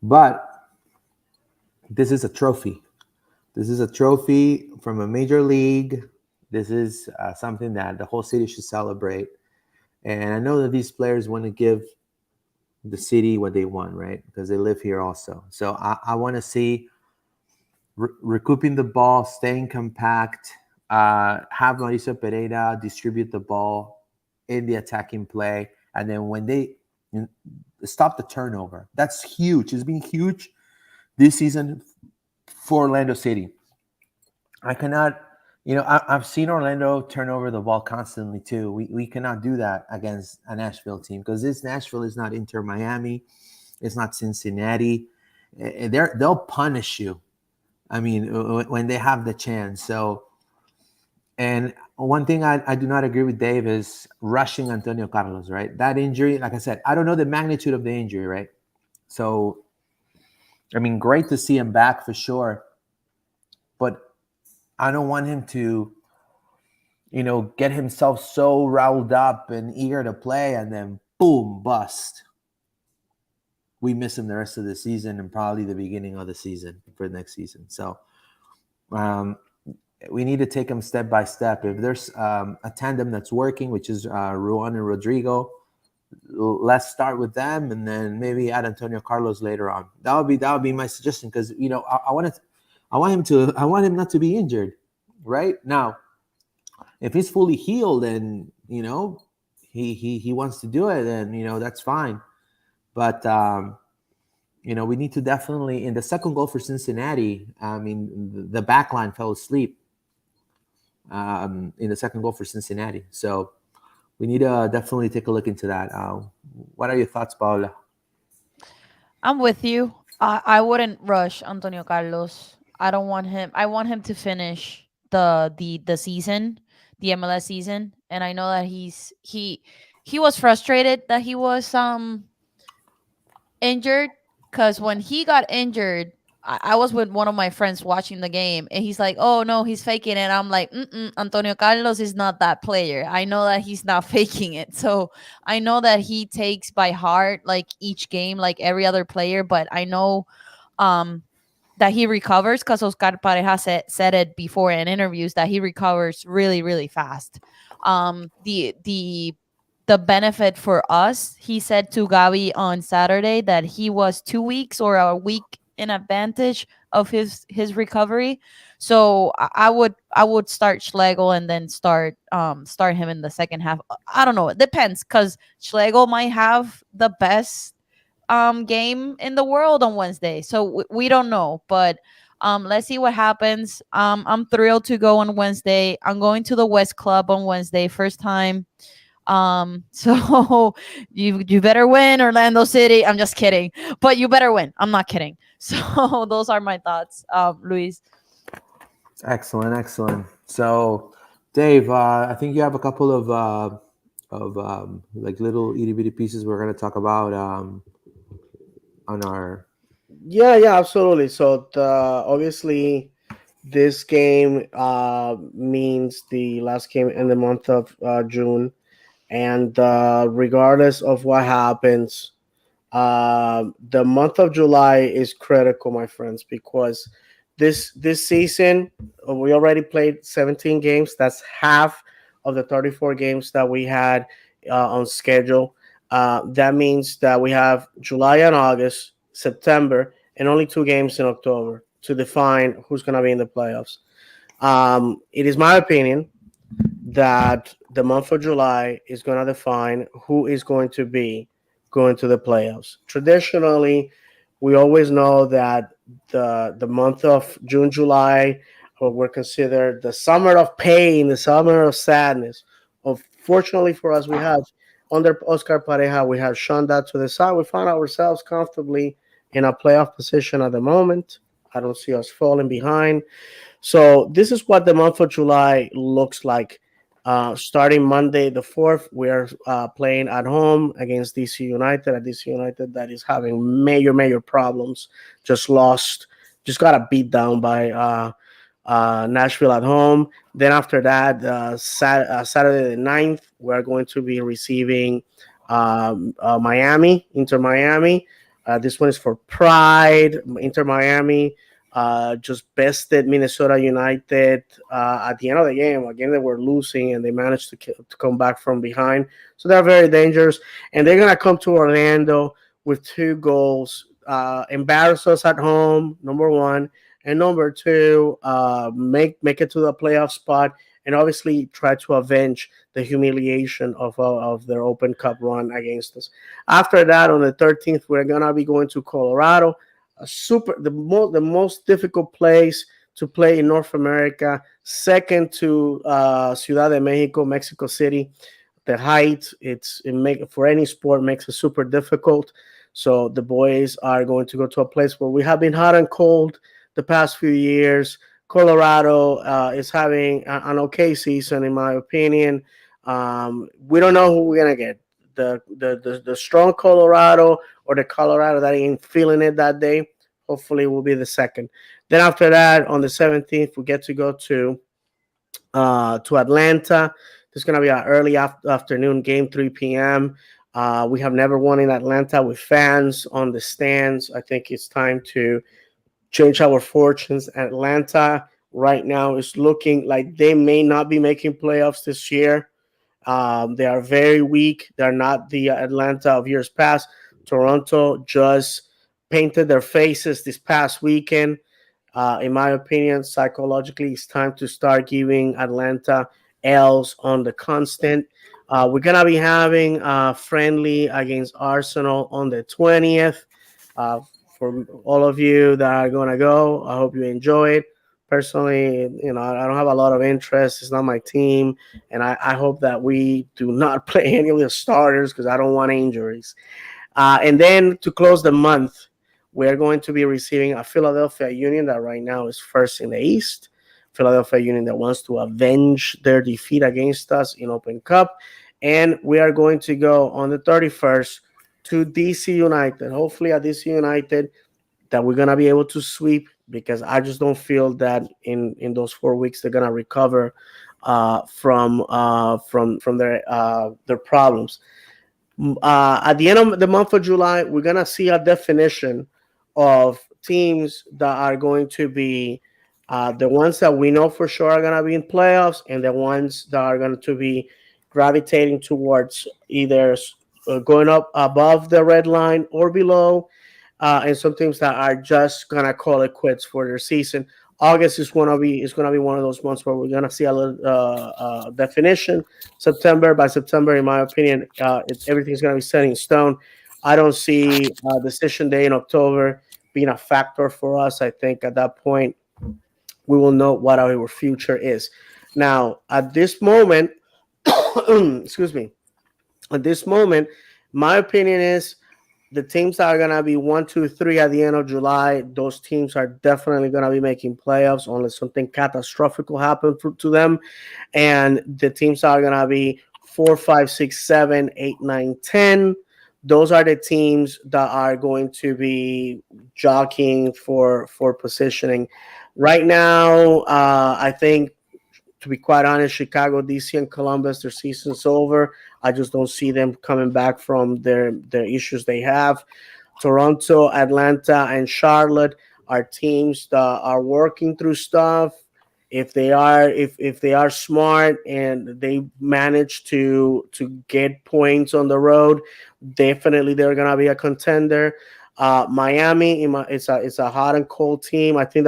But this is a trophy. This is a trophy from a major league. This is something that the whole city should celebrate. And I know that these players want to give the city what they want, right? Because they live here also. So I want to see recouping the ball, staying compact, have Mauricio Pereira distribute the ball in the attacking play. And then when they stop the turnover, that's huge. It's been huge this season for Orlando City. I cannot, I've seen Orlando turn over the ball constantly too. We cannot do that against a Nashville team because this Nashville is not Inter Miami. It's not Cincinnati. They'll punish you. I mean, when they have the chance. So, and one thing I do not agree with Dave is rushing Antonio Carlos, right? That injury, like I said, I don't know the magnitude of the injury, right? So, I mean, great to see him back for sure. But I don't want him to, get himself so riled up and eager to play and then boom, bust. We miss him the rest of the season and probably the beginning of the season for next season. So we need to take him step by step. If there's a tandem that's working, which is Ruan and Rodrigo, let's start with them and then maybe add Antonio Carlos later on. That would be my suggestion because I want him not to be injured. Right now, if he's fully healed and he wants to do it, then that's fine. But we need to definitely in the second goal for Cincinnati. I mean, the back line fell asleep in the second goal for Cincinnati, so we need to definitely take a look into that. What are your thoughts, Paula?
I'm with you. I wouldn't rush Antonio Carlos. I don't want him. I want him to finish the season, the MLS season, and I know that he was frustrated that he was injured, because when he got injured, I was with one of my friends watching the game, and he's like, "Oh no, he's faking it." I'm like, Antonio Carlos is not that player. I know that he's not faking it. So I know that he takes by heart like each game, like every other player. But I know um that he recovers, because Oscar Pareja said it before in interviews that he recovers really, really fast. The benefit for us, he said to Gabi on Saturday that he was 2 weeks or a week in advantage of his recovery. So I would start Schlegel and then start him in the second half. I don't know. It depends, because Schlegel might have the best game in the world on Wednesday. So we don't know, but let's see what happens. I'm thrilled to go on Wednesday. I'm going to the West Club on Wednesday, first time. So you better win, Orlando City. I'm just kidding, but you better win. I'm not kidding. So those are my thoughts, Luis.
Excellent, excellent. So, Dave, I think you have a couple of like little itty bitty pieces we're going to talk about on our.
Yeah, absolutely. So obviously, this game means the last game in the month of June, and regardless of what happens, the month of July is critical, my friends, because this season we already played 17 games. That's half of the 34 games that we had on schedule. That means that we have July and August, September, and only 2 games in October to define who's going to be in the playoffs. It is my opinion that the month of July is going to define who is going to be going to the playoffs. Traditionally, we always know that the month of June, July, were considered the summer of pain, the summer of sadness. Unfortunately for us, we have under Oscar Pareja, we have shown that to the side. We find ourselves comfortably in a playoff position at the moment. I don't see us falling behind. So this is what the month of July looks like. Starting Monday the 4th, we are playing at home against DC United. At DC United that is having major problems. Just got a beat down by Nashville at home. Then after that, Saturday the 9th, we're going to be receiving Miami, Inter Miami. This one is for pride. Inter Miami just bested Minnesota United at the end of the game. Again, they were losing and they managed to come back from behind. So they're very dangerous. And they're going to come to Orlando with 2 goals, embarrass us at home, number one. And number two, make it to the playoff spot, and obviously try to avenge the humiliation of their Open Cup run against us. After that, on the 13th, we're gonna be going to Colorado, the most difficult place to play in North America, second to Ciudad de Mexico, Mexico City. The height, for any sport makes it super difficult. So the boys are going to go to a place where we have been hot and cold the past few years. Colorado is having an okay season, in my opinion. We don't know who we're gonna get, the strong Colorado or the Colorado that ain't feeling it that day. Hopefully, will be the second. Then after that, on the 17th, we get to go to Atlanta. There's gonna be an early afternoon game, 3 p.m. We have never won in Atlanta with fans on the stands. I think it's time to change our fortunes. Atlanta right now is looking like they may not be making playoffs this year. They are very weak. They're not the Atlanta of years past. Toronto just painted their faces this past weekend. In my opinion, psychologically, it's time to start giving Atlanta L's on the constant. We're going to be having a friendly against Arsenal on the 20th. For all of you that are going to go, I hope you enjoy it. Personally, I don't have a lot of interest. It's not my team. And I hope that we do not play any of the starters because I don't want injuries. And then to close the month, we're going to be receiving a Philadelphia Union that right now is first in the East. Philadelphia Union that wants to avenge their defeat against us in Open Cup. And we are going to go on the 31st to DC United. Hopefully at DC United that we're gonna be able to sweep, because I just don't feel that in those 4 weeks they're gonna recover from their problems. At the end of the month of July, we're gonna see a definition of teams that are going to be the ones that we know for sure are gonna be in playoffs, and the ones that are going to be gravitating towards either going up above the red line or below, and some teams that are just gonna call it quits for their season. August is gonna be one of those months where we're gonna see a little definition. By September, in my opinion, everything's gonna be set in stone. I don't see decision day in October being a factor for us. I think at that point we will know what our future is. Now, at this moment, excuse me, at this moment, my opinion is the teams that are going to be 1, 2, 3 at the end of July, those teams are definitely going to be making playoffs unless something catastrophic will happen to them. And the teams that are going to be 4, 5, 6, 7, 8, 9, 10, those are the teams that are going to be jockeying for positioning. Right now, I think, to be quite honest, Chicago, DC, and Columbus, their season's over. I just don't see them coming back from their issues they have. Toronto, Atlanta, and Charlotte are teams that are working through stuff. If they are smart and they manage to get points on the road, definitely they're gonna be a contender. Miami, it's a hot and cold team. I think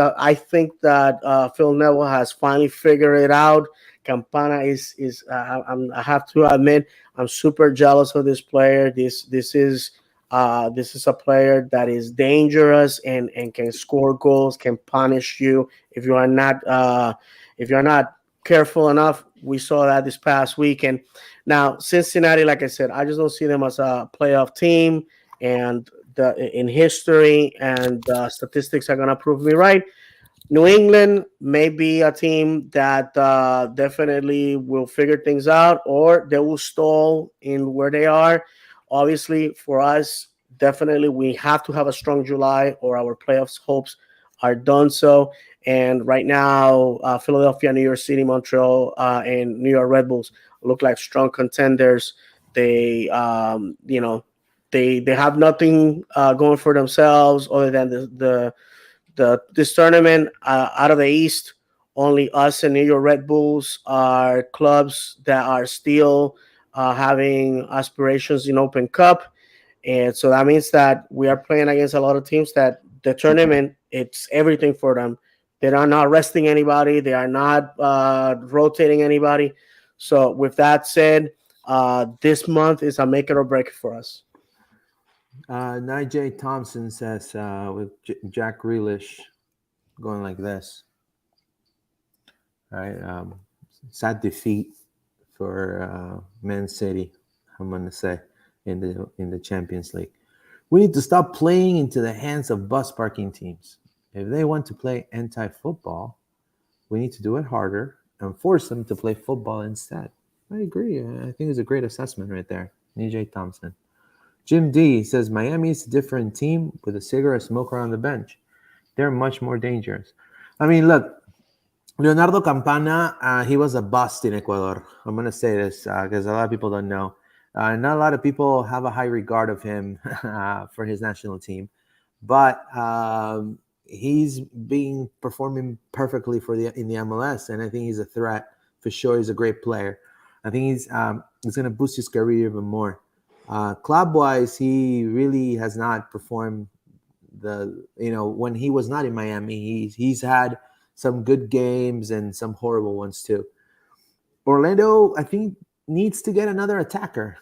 that Phil Neville has finally figured it out. Campana I have to admit, I'm super jealous of this player. This is a player that is dangerous and can score goals, can punish you if you are not careful enough. We saw that this past weekend. Now, Cincinnati, like I said, I just don't see them as a playoff team, and in history and statistics are going to prove me right. New England may be a team that definitely will figure things out, or they will stall in where they are. Obviously, for us, definitely we have to have a strong July, or our playoffs hopes are done so. And right now, Philadelphia, New York City, Montreal, and New York Red Bulls look like strong contenders. They, they have nothing going for themselves other than this tournament. Out of the East, only us and New York Red Bulls are clubs that are still having aspirations in Open Cup, and so that means that we are playing against a lot of teams that the tournament, it's everything for them. They are not resting anybody. They are not rotating anybody. So with that said, this month is a make it or break for us.
Nigel Thompson says with Jack Grealish going like this, right? Sad defeat for Man City, I'm gonna say, in the Champions League. We need to stop playing into the hands of bus parking teams. If they want to play anti-football, we need to do it harder and force them to play football instead. I agree. I think it's a great assessment right there. Nijay Thompson. Jim D says Miami is a different team with a cigarette smoker on the bench. They're much more dangerous. I mean, look, Leonardo Campana, he was a bust in Ecuador. I'm going to say this because a lot of people don't know. Not a lot of people have a high regard of him for his national team, but he's performing perfectly in the MLS, and I think he's a threat for sure. He's a great player. I think he's going to boost his career even more. Club-wise, he really has not performed when he was not in Miami. He's had some good games and some horrible ones too. Orlando, I think, needs to get another attacker,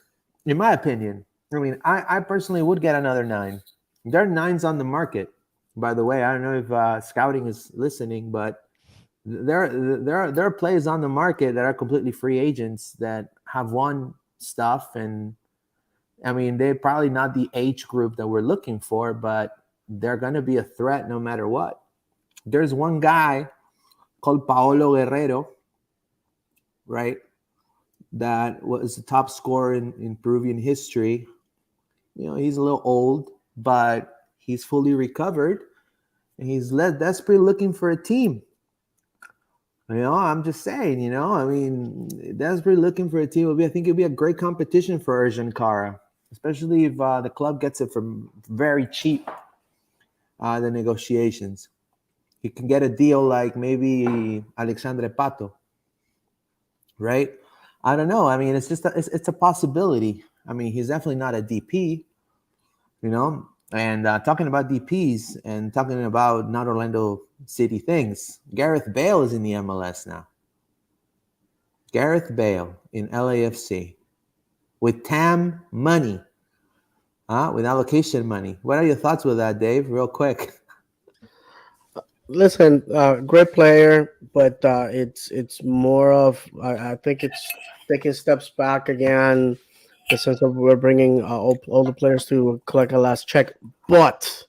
in my opinion. I mean, I personally would get another 9. There are 9s on the market, by the way. I don't know if scouting is listening, but there are players on the market that are completely free agents that have won stuff, and I mean, they're probably not the age group that we're looking for, but they're going to be a threat no matter what. There's one guy called Paolo Guerrero, right? That was the top scorer in Peruvian history. He's a little old, but he's fully recovered, and he's desperately looking for a team. I'm just saying, I mean, desperately looking for a team. I think it'll be a great competition for Ercan Kara, especially if the club gets it for very cheap, the negotiations. He can get a deal like maybe Alexandre Pato, right? I don't know. I mean, it's just it's a possibility. I mean, he's definitely not a DP, And talking about DPs and talking about not Orlando City things, Gareth Bale is in the MLS now. Gareth Bale in LAFC with TAM money, with allocation money. What are your thoughts with that, Dave? Real quick.
Listen, great player, but it's more of I think it's taking steps back again. The sense of we're bringing all the players to collect a last check, but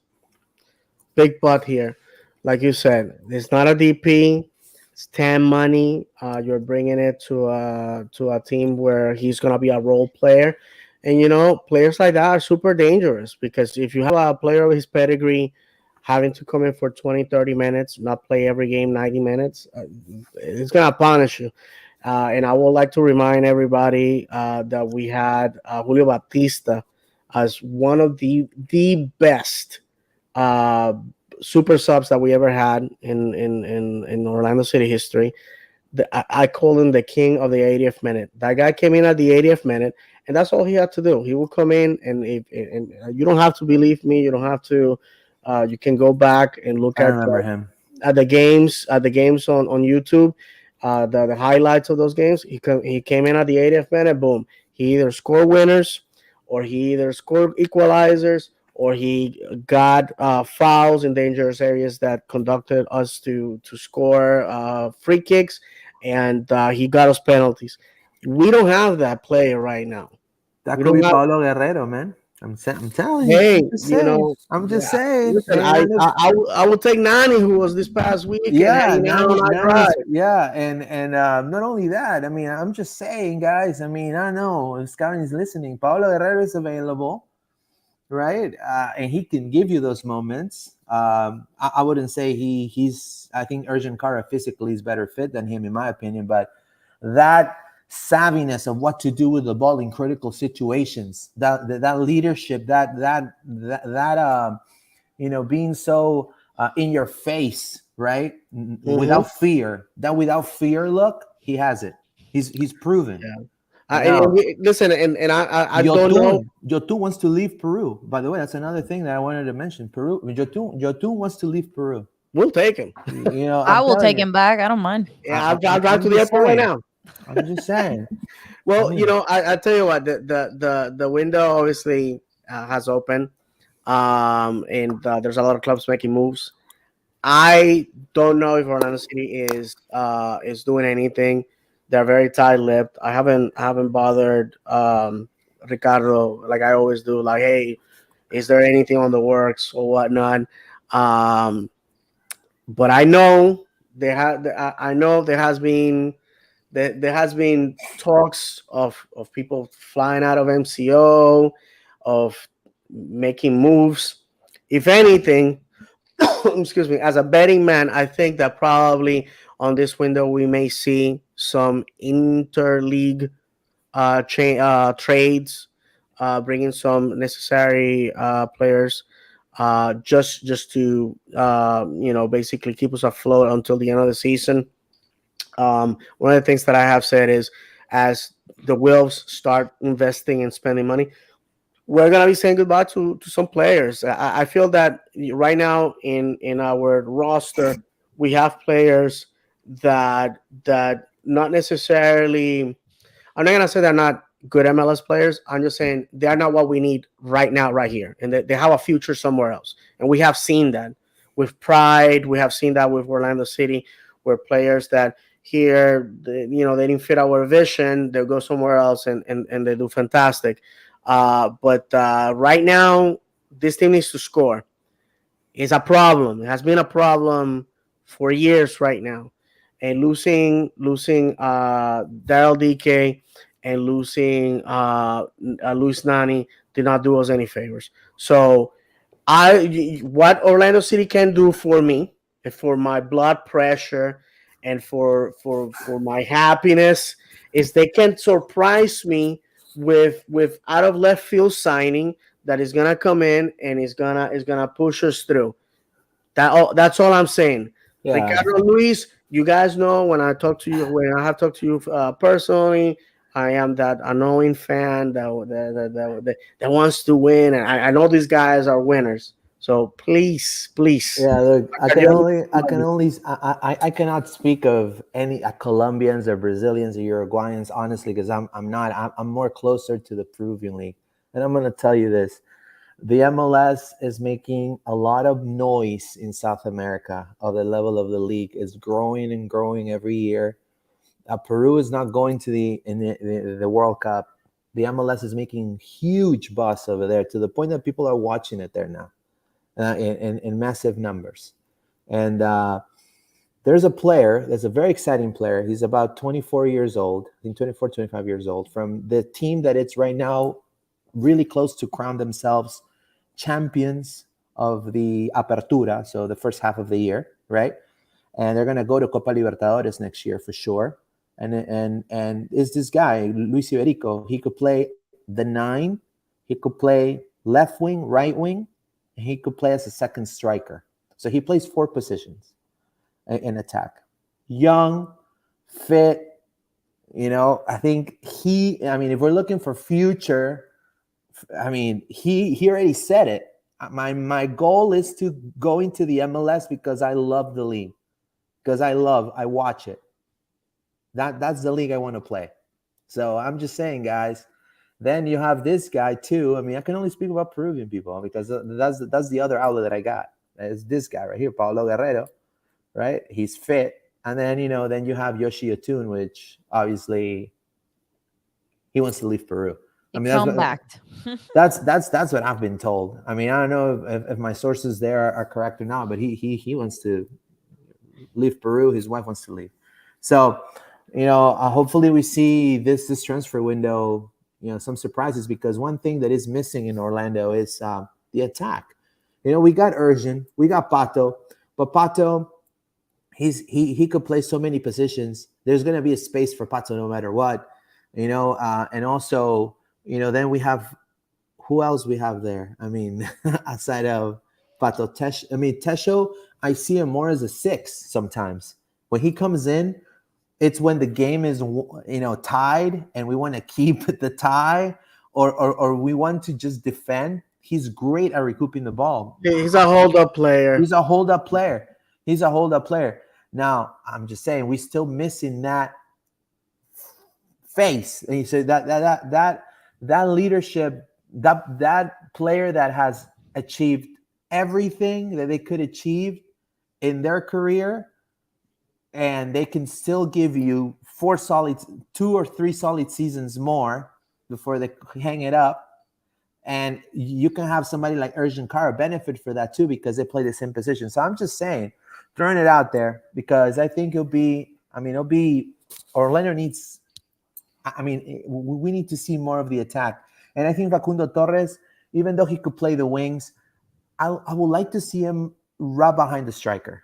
big but here, like you said, it's not a DP. It's TAM money. You're bringing it to a team where he's gonna be a role player, and players like that are super dangerous because if you have a player of his pedigree having to come in for 20, 30 minutes, not play every game 90 minutes, it's going to punish you. And I would like to remind everybody that we had Julio Batista as one of the best super subs that we ever had in Orlando City history. I call him the king of the 80th minute. That guy came in at the 80th minute, and that's all he had to do. He will come in, and you don't have to believe me. You don't have to. You can go back and look
I remember him
at the games on YouTube. The highlights of those games. He came in at the 80th minute. Boom. He either scored winners, or he either scored equalizers, or he got fouls in dangerous areas that conducted us to score free kicks, and he got us penalties. We don't have that player right now.
That could be Paulo Guerrero, man. I'm telling you.
Hey,
I'm just saying.
Listen, I will take Nani, who was this past week.
Yeah, yeah, and not only that. I mean, I'm just saying, guys. I mean, I don't know if Scouting is listening. Paulo Guerrero is available, right? And he can give you those moments. I wouldn't say he's. I think Ercan Kara physically is better fit than him, in my opinion. But that savviness of what to do with the ball in critical situations, that leadership, that being so in your face, right? Mm-hmm. Without fear, look, he has it. He's proven.
Yeah. Listen, and I don't know.
Yotun wants to leave Peru. By the way, that's another thing that I wanted to mention. Peru, Yotun wants to leave Peru.
We'll take him.
I will take him back. I don't mind.
Yeah, I'll drive to the airport right now.
I'm just saying.
Well, I tell you what, the window obviously has opened, and there's a lot of clubs making moves. I don't know if Orlando City is doing anything. They're very tight-lipped. I haven't bothered Ricardo like I always do. Like, hey, is there anything on the works or whatnot? But I know there has been talks of people flying out of MCO, of making moves. If anything, excuse me, as a betting man, I think that probably on this window we may see some interleague trades, bringing some necessary players, just to basically keep us afloat until the end of the season. One of the things that I have said is, as the Wolves start investing and spending money, we're gonna be saying goodbye to some players. I feel that right now in our roster we have players that not necessarily. I'm not gonna say they're not good MLS players. I'm just saying they're not what we need right now, right here, and they have a future somewhere else. And we have seen that with Pride. We have seen that with Orlando City, where players that here, they didn't fit our vision. They'll go somewhere else and they do fantastic. But right now, this team needs to score. It's a problem. It has been a problem for years right now. And losing Daryl DK and losing Luis Nani did not do us any favors. So what Orlando City can do for me and for my blood pressure and for my happiness is they can surprise me with out of left field signing that is gonna come in and is gonna push us through. That's all I'm saying.
Yeah,
Ricardo Luis, you guys know when I have talked to you personally, I am that annoying fan that wants to win, and I know these guys are winners. So please,
yeah. Look,
Ricardo,
I cannot speak of any Colombians or Brazilians or Uruguayans, honestly, because I'm not. I'm more closer to the Peruvian league, and I'm gonna tell you this: the MLS is making a lot of noise in South America. Of the level of the league is growing and growing every year. Peru is not going to the World Cup. The MLS is making huge buzz over there to the point that people are watching it there now in massive numbers. And there's a player that's a very exciting player. He's about 24 years old, I think 24, 25 years old, from the team that it's right now really close to crown themselves champions of the Apertura, so the first half of the year, right? And they're going to go to Copa Libertadores next year for sure. And is this guy Luis Iberico? He could play the 9, he could play left wing, right wing, and he could play as a second striker. So he plays 4 positions in attack. Young, fit. I think I mean, if we're looking for future, I mean, he already said it. My goal is to go into the MLS because I love the league, because I watch it. That's the league I want to play. So I'm just saying, guys. Then you have this guy too. I mean, I can only speak about Peruvian people because that's the other outlet that I got. It's this guy right here, Paulo Guerrero, right? He's fit, and then then you have Yoshi Yotun, which obviously he wants to leave Peru. I
It
mean,
come back.
that's what I've been told. I mean, I don't know if my sources there are correct or not, but he wants to leave Peru. His wife wants to leave. So, hopefully we see this transfer window, some surprises, because one thing that is missing in Orlando is the attack. We got Urgent, we got Pato, but Pato, he could play so many positions. There's going to be a space for Pato no matter what, and also, then we have, who else we have there? I mean, outside of Pato Tesho, I see him more as a 6 sometimes. When he comes in, it's when the game is tied and we want to keep the tie, or we want to just defend. He's great at recouping the ball.
he's a hold up player.
He's a hold up player. Now, I'm just saying, we still missing that face. And you say that leadership, that player that has achieved everything that they could achieve in their career, and they can still give you 2 or 3 solid seasons more before they hang it up. And you can have somebody like Urgent Cara benefit for that too, because they play the same position. So I'm just saying, throwing it out there, because I think Orlando needs, we need to see more of the attack. And I think Facundo Torres, even though he could play the wings, I would like to see him right behind the striker.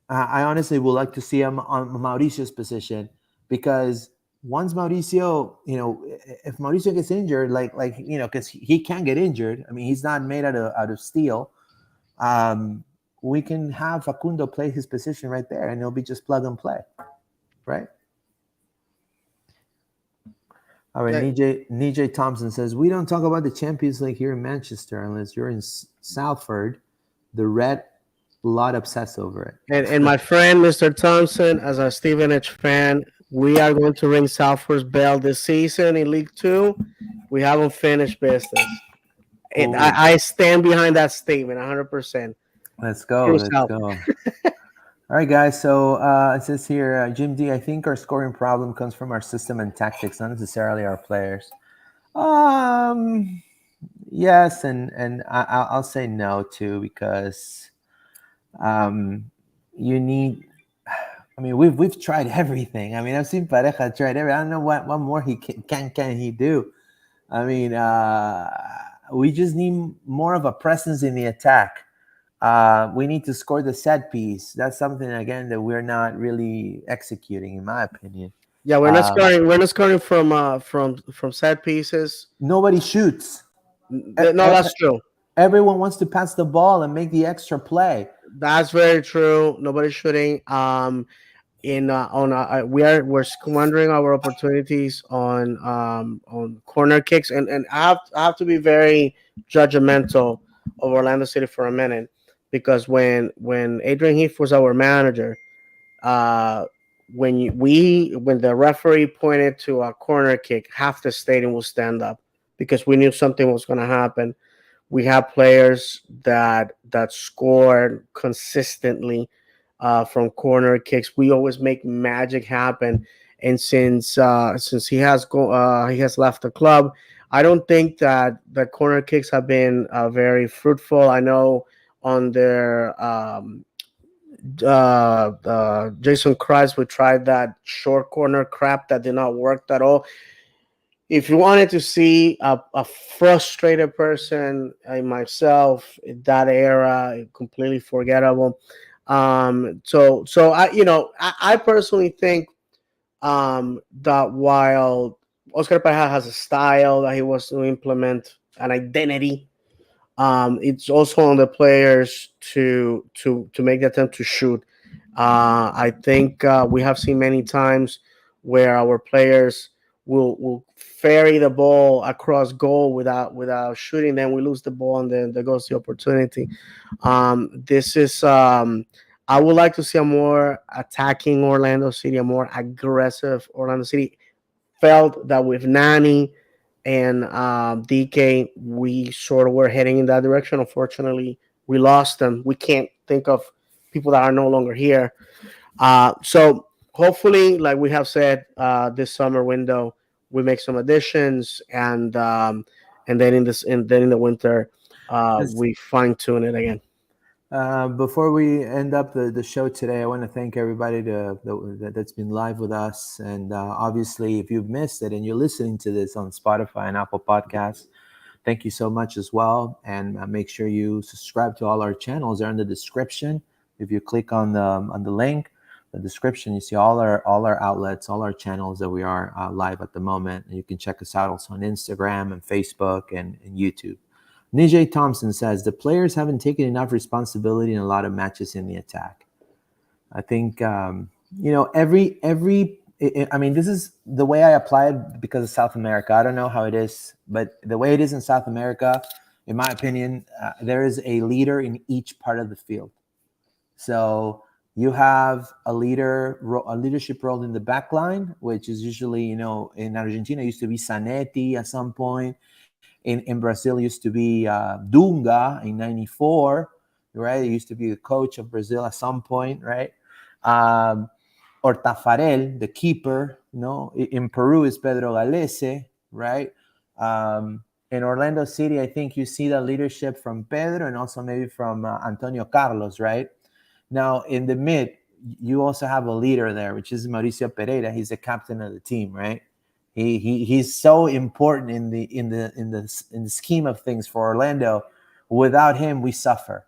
I honestly would like to see him on Mauricio's position, because once Mauricio, if Mauricio gets injured, because he can get injured. I mean, he's not made out of steel. We can have Facundo play his position right there, and it'll be just plug and play, right? All right, Nijay Thompson says, we don't talk about the Champions League here in Manchester unless you're in Salford. The Red Blood obsessed over it.
And my friend, Mr. Thompson, as a Stevenage fan, we are going to ring Salford's bell this season in League 2. We haven't finished business. I stand behind that statement 100%.
Let's go. All right, guys. So it says here, Jim D, I think our scoring problem comes from our system and tactics, not necessarily our players. Yes, and I'll say no too, because You need. I mean, we've tried everything. I mean, I've seen Pareja tried everything. I don't know what more he can he do. I mean, we just need more of a presence in the attack. We need to score the set piece. That's something again that we're not really executing, in my opinion.
Yeah, we're not
Um,
scoring. We're not scoring from set pieces.
Nobody shoots.
No, that's true.
Everyone wants to pass the ball and make the extra play.
That's very true. Nobody's shooting. In on we're squandering our opportunities on corner kicks, and I have to be very judgmental of Orlando City for a minute, because when Adrian Heath was our manager, uh, when the referee pointed to a corner kick, half the stadium will stand up because we knew something was going to happen. We have players that score consistently from corner kicks. We always make magic happen. And since he has left the club, I don't think that the corner kicks have been very fruitful. I know on their Jason Christ, we tried that short corner crap that did not work at all. If you wanted to see a frustrated person in myself in that era, completely forgettable. So I personally think that while Oscar Pareja has a style that he wants to implement, an identity, it's also on the players to make the attempt to shoot. I think we have seen many times where our players will ferry the ball across goal without shooting. Then we lose the ball, and then there goes the opportunity. This is I would like to see a more attacking Orlando City, a more aggressive Orlando City. Felt that with Nani and DK, we sort of were heading in that direction. Unfortunately, we lost them. We can't think of people that are no longer here. So hopefully, like we have said, this summer window we make some additions, and then in the winter we fine tune it again.
Before we end up the show today, I want to thank everybody that's been live with us. And obviously, if you've missed it and you're listening to this on Spotify and Apple Podcasts, thank you so much as well. And make sure you subscribe to all our channels. They're in the description. If you click on the link, the description, you see all our outlets, all our channels that we are live at the moment. And you can check us out also on Instagram and Facebook and YouTube. Nijay Thompson says the players haven't taken enough responsibility in a lot of matches in the attack. I think every I mean, this is the way I apply it because of South America. I don't know how it is, but the way it is in South America, in my opinion, there is a leader in each part of the field. So you have a leadership role in the back line, which is usually, in Argentina, it used to be Zanetti at some point. In Brazil, used to be Dunga in '94, right? He used to be the coach of Brazil at some point, right? Or Tafarel, the keeper. In Peru is Pedro Galese, right? In Orlando City, I think you see the leadership from Pedro and also maybe from Antonio Carlos, right? Now in the mid, you also have a leader there, which is Mauricio Pereira. He's the captain of the team, right? He's so important in the scheme of things for Orlando. Without him, we suffer.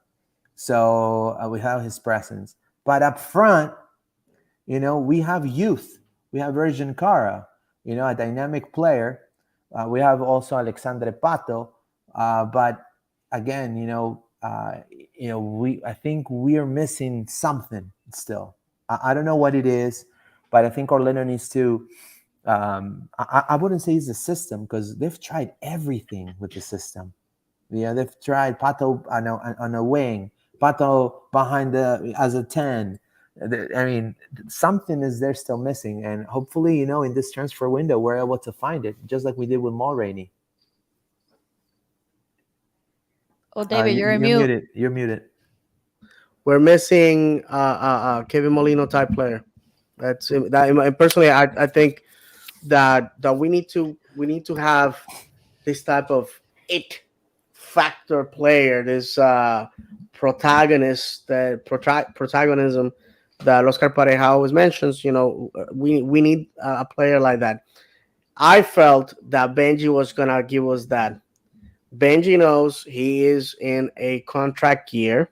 So we have his presence. But up front, we have youth. We have Virgin Cara, a dynamic player. We have also Alexandre Pato. But again, I think we are missing something still. I don't know what it is, but I think Orlando needs to. I wouldn't say it's the system because they've tried everything with the system. Yeah, they've tried Pato on a wing, Pato behind as a 10. I mean, something is there still missing, and hopefully, in this transfer window, we're able to find it, just like we did with Mulroney.
Oh, David, you're
you're
mute.
muted. You're muted.
We're missing Kevin Molino type player. That's that. Personally, I think that we need to have this type of it factor player, this protagonist, protagonism that Oscar Pareja always mentions. We need a player like that. I felt that Benji was gonna give us that. Benji knows he is in a contract year.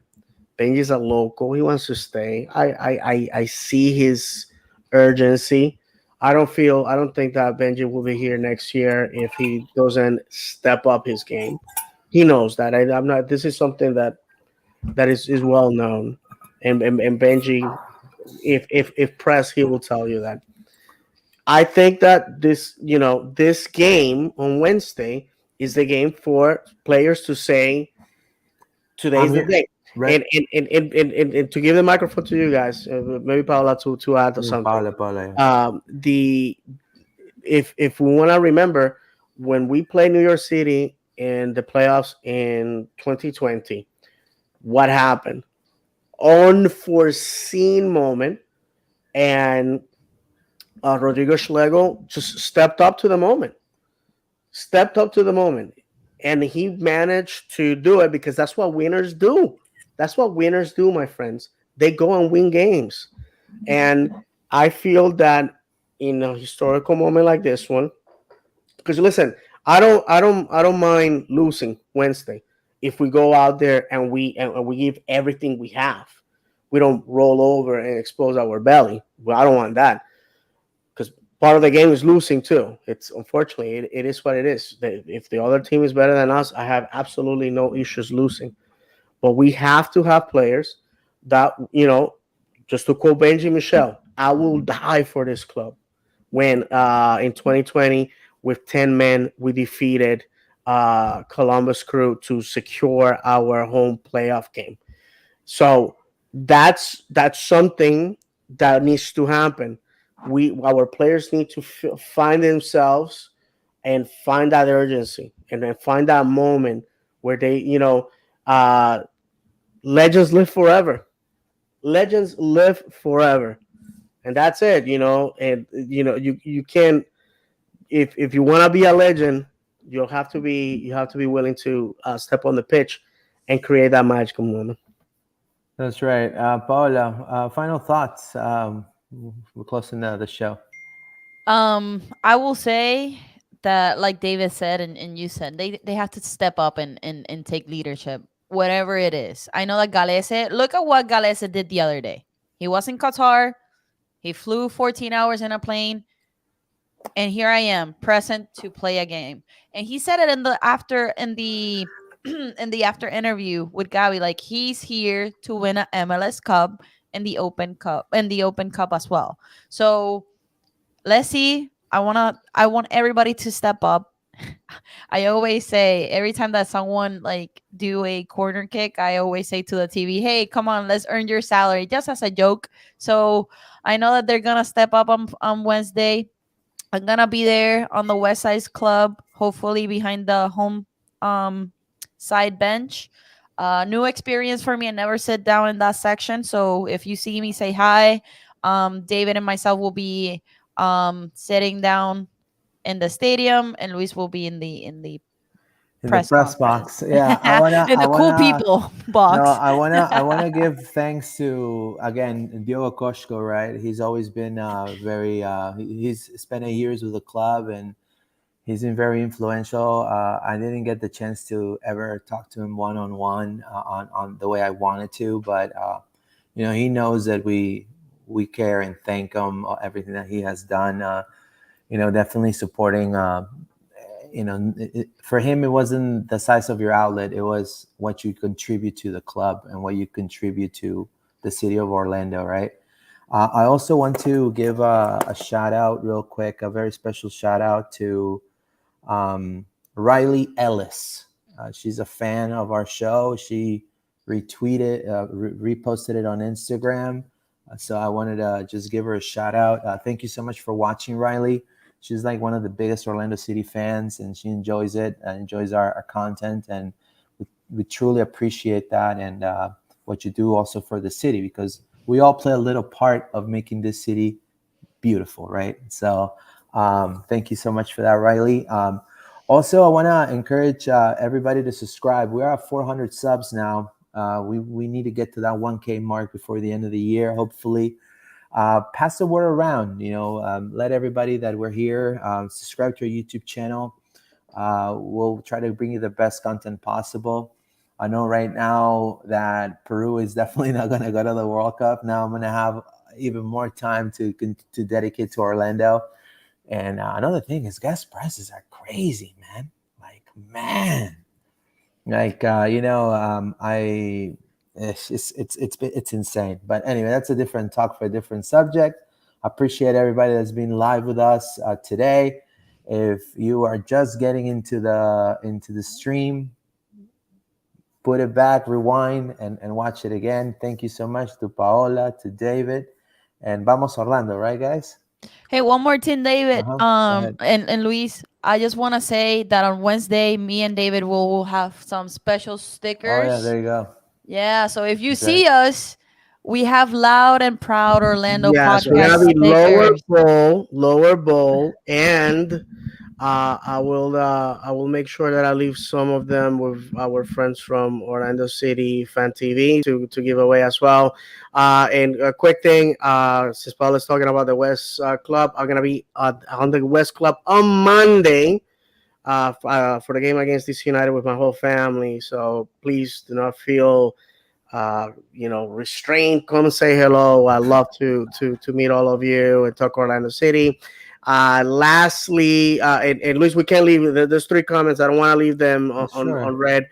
Benji's a local. He wants to stay. I see his urgency. I don't think that Benji will be here next year if he doesn't step up his game. He knows that. I'm not. This is something that is well known. And Benji, if pressed, he will tell you that. I think that this game on Wednesday is the game for players to say
I'm
today's the
here.
day.
Right.
And to give the microphone to you guys, maybe Paula to add something.
Paula.
The if we want to remember when we play New York City in the playoffs in 2020, what happened? Unforeseen moment, and Rodrigo Schlegel just stepped up to the moment, and he managed to do it because that's what winners do. That's what winners do, my friends. They go and win games. And I feel that in a historical moment like this one, because listen, I don't mind losing Wednesday if we go out there and we give everything we have. We don't roll over and expose our belly. Well, I don't want that because part of the game is losing too. It's unfortunately it is what it is. If the other team is better than us, I have absolutely no issues losing. But we have to have players that just to quote Benji Michel, I will die for this club. When in 2020 with 10 men we defeated Columbus Crew to secure our home playoff game. So that's something that needs to happen. Our players need to find themselves and find that urgency and then find that moment where they uh, legends live forever. Legends live forever, and that's it. And you can if you want to be a legend, you have to be willing to step on the pitch and create that magical moment.
That's right. Paula, final thoughts. We're closing the show.
I will say that, like David said and you said, they have to step up and take leadership, whatever it is. I know that Galese, look at what Galese did the other day. He was in Qatar. He flew 14 hours in a plane, and here I am, present to play a game. And he said it in the after interview with Gabi, like he's here to win a MLS Cup and the Open Cup as well. So let's see. I want everybody to step up. I always say every time that someone like do a corner kick, I always say to the TV, "Hey, come on, let's earn your salary," just as a joke. So I know that they're gonna step up on Wednesday. I'm gonna be there on the West Side Club, hopefully behind the home um side bench. New experience for me. I never sit down in that section, so if you see me, say hi. David and myself will be sitting down in the stadium, and Luis will be
In the
press
press
conference.
box. Yeah,
In the cool people
no,
box.
I wanna give thanks to again Diogo Koshko, right? He's always been very he's spent 8 years with the club and he's been very influential. I didn't get the chance to ever talk to him one on one on the way I wanted to, but he knows that we care and thank him everything that he has done. Definitely supporting. For him, it wasn't the size of your outlet; it was what you contribute to the club and what you contribute to the city of Orlando, right? I also want to give a shout out real quick, a very special shout out to Riley Ellis. She's a fan of our show. She reposted it on Instagram. So I wanted to just give her a shout out. Thank you so much for watching, Riley. She's like one of the biggest Orlando City fans, and she enjoys it, enjoys our content, and we truly appreciate that and what you do also for the city, because we all play a little part of making this city beautiful, right? So thank you so much for that, Riley. Also, I want to encourage everybody to subscribe. We are at 400 subs now. We need to get to that 1K mark before the end of the year, hopefully. Pass the word around. Let everybody that we're here subscribe to our YouTube channel. We'll try to bring you the best content possible. I know right now that Peru is definitely not going to go to the World Cup. Now I'm going to have even more time to dedicate to Orlando. And another thing is gas prices are crazy, man. Like, man, like it's insane. But anyway, that's a different talk for a different subject. I appreciate everybody that's been live with us today. If you are just getting into the stream, put it back, rewind, and watch it again. Thank you so much to Paola, to David, and vamos Orlando, right, guys?
Hey, one more thing, David.
Go ahead.
And Luis, I just want to say that on Wednesday, me and David will have some special
Oh yeah,
stickers.
there you go.
Yeah, so if you
Okay.
see us, we have Loud and Proud Orlando
Yes, we're
podcast
gonna be
stickers.
lower bowl, and I will make sure that I leave some of them with our friends from Orlando City Fan TV to give away as well. And a quick thing, since Paul is talking about the West Club, I'm gonna be on the West Club on Monday. For the game against DC United with my whole family. So please do not feel restrained. Come and say hello. I love to meet all of you and talk Orlando City. Lastly, and Luis, we can't leave. There's three comments. I don't want to leave them on
Sure.
red.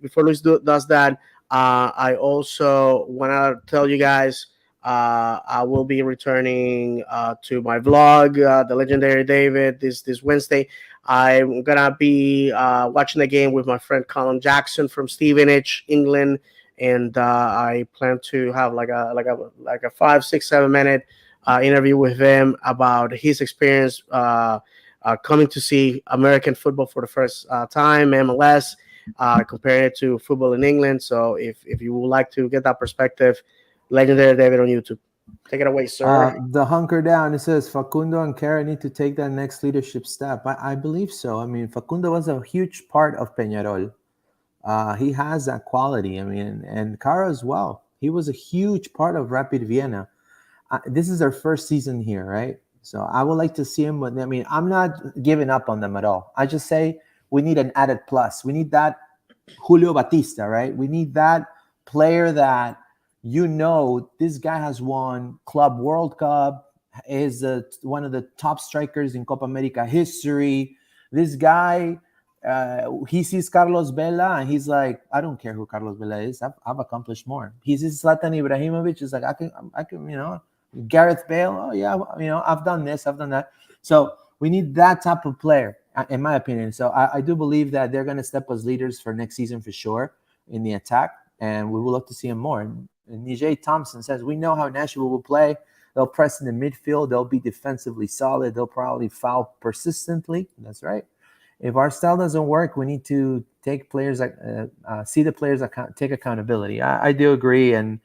Before Luis does that, I also want to tell you guys I will be returning to my vlog, The Legendary David, this Wednesday. I'm gonna be watching the game with my friend Colin Jackson from Stevenage, England, and I plan to have like a 5, 6, 7 minute interview with him about his experience coming to see American football for the first time, MLS, comparing it to football in England. So if you would like to get that perspective, Legendary David on YouTube. Take it away, sir.
The hunker down. It says Facundo and Kara need to take that next leadership step. I believe so. I mean, Facundo was a huge part of Peñarol. He has that quality. I mean, and Kara as well. He was a huge part of Rapid Vienna. This is their first season here, right? So I would like to see him. I mean, I'm not giving up on them at all. I just say we need an added plus. We need that Julio Batista, right? We need that player that this guy has won Club World Cup, is one of the top strikers in Copa America history. This guy, he sees Carlos Vela and he's like, I don't care who Carlos Vela is. I've accomplished more. He sees Zlatan Ibrahimovic. Is like, I can, Gareth Bale. Oh yeah, I've done this, I've done that. So we need that type of player, in my opinion. So I do believe that they're going to step as leaders for next season for sure in the attack, and we will love to see him more. And Nijay Thompson says, we know how Nashville will play. They'll press in the midfield. They'll be defensively solid. They'll probably foul persistently. That's right. If our style doesn't work, we need to take players see the players that take accountability. I do agree, and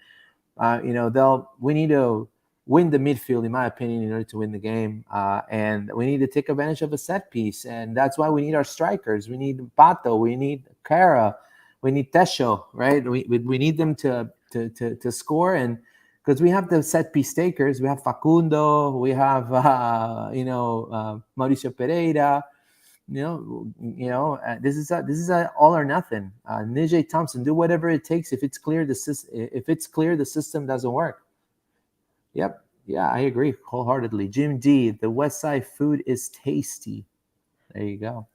we need to win the midfield, in my opinion, in order to win the game. And we need to take advantage of a set piece, and that's why we need our strikers. We need Pato. We need Kara. We need Tesho, right? We need them to score, and because we have the set piece takers, we have Facundo, we have Mauricio Pereira. This is a all or nothing. Nijay Thompson, do whatever it takes. If it's clear, the system doesn't work. Yep. Yeah, I agree wholeheartedly. Jim D, the West Side food is tasty. There you go.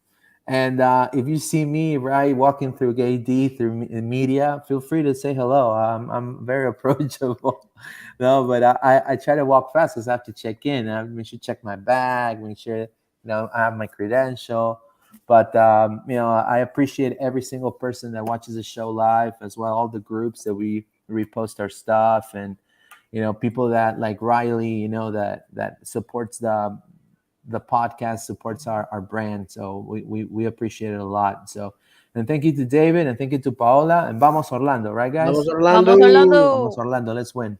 And if you see me, right, walking through Gay D through media, feel free to say hello. I'm very approachable. No, but I try to walk fast because I have to check in. I make sure check my bag, make sure I have my credential. But I appreciate every single person that watches the show live, as well all the groups that we repost our stuff, and people that like Riley, that supports the podcast, supports our brand. So we appreciate it a lot. So, and thank you to David, and thank you to Paola, and vamos Orlando, right guys?
Vamos Orlando.
Vamos, Orlando.
Vamos Orlando, let's win.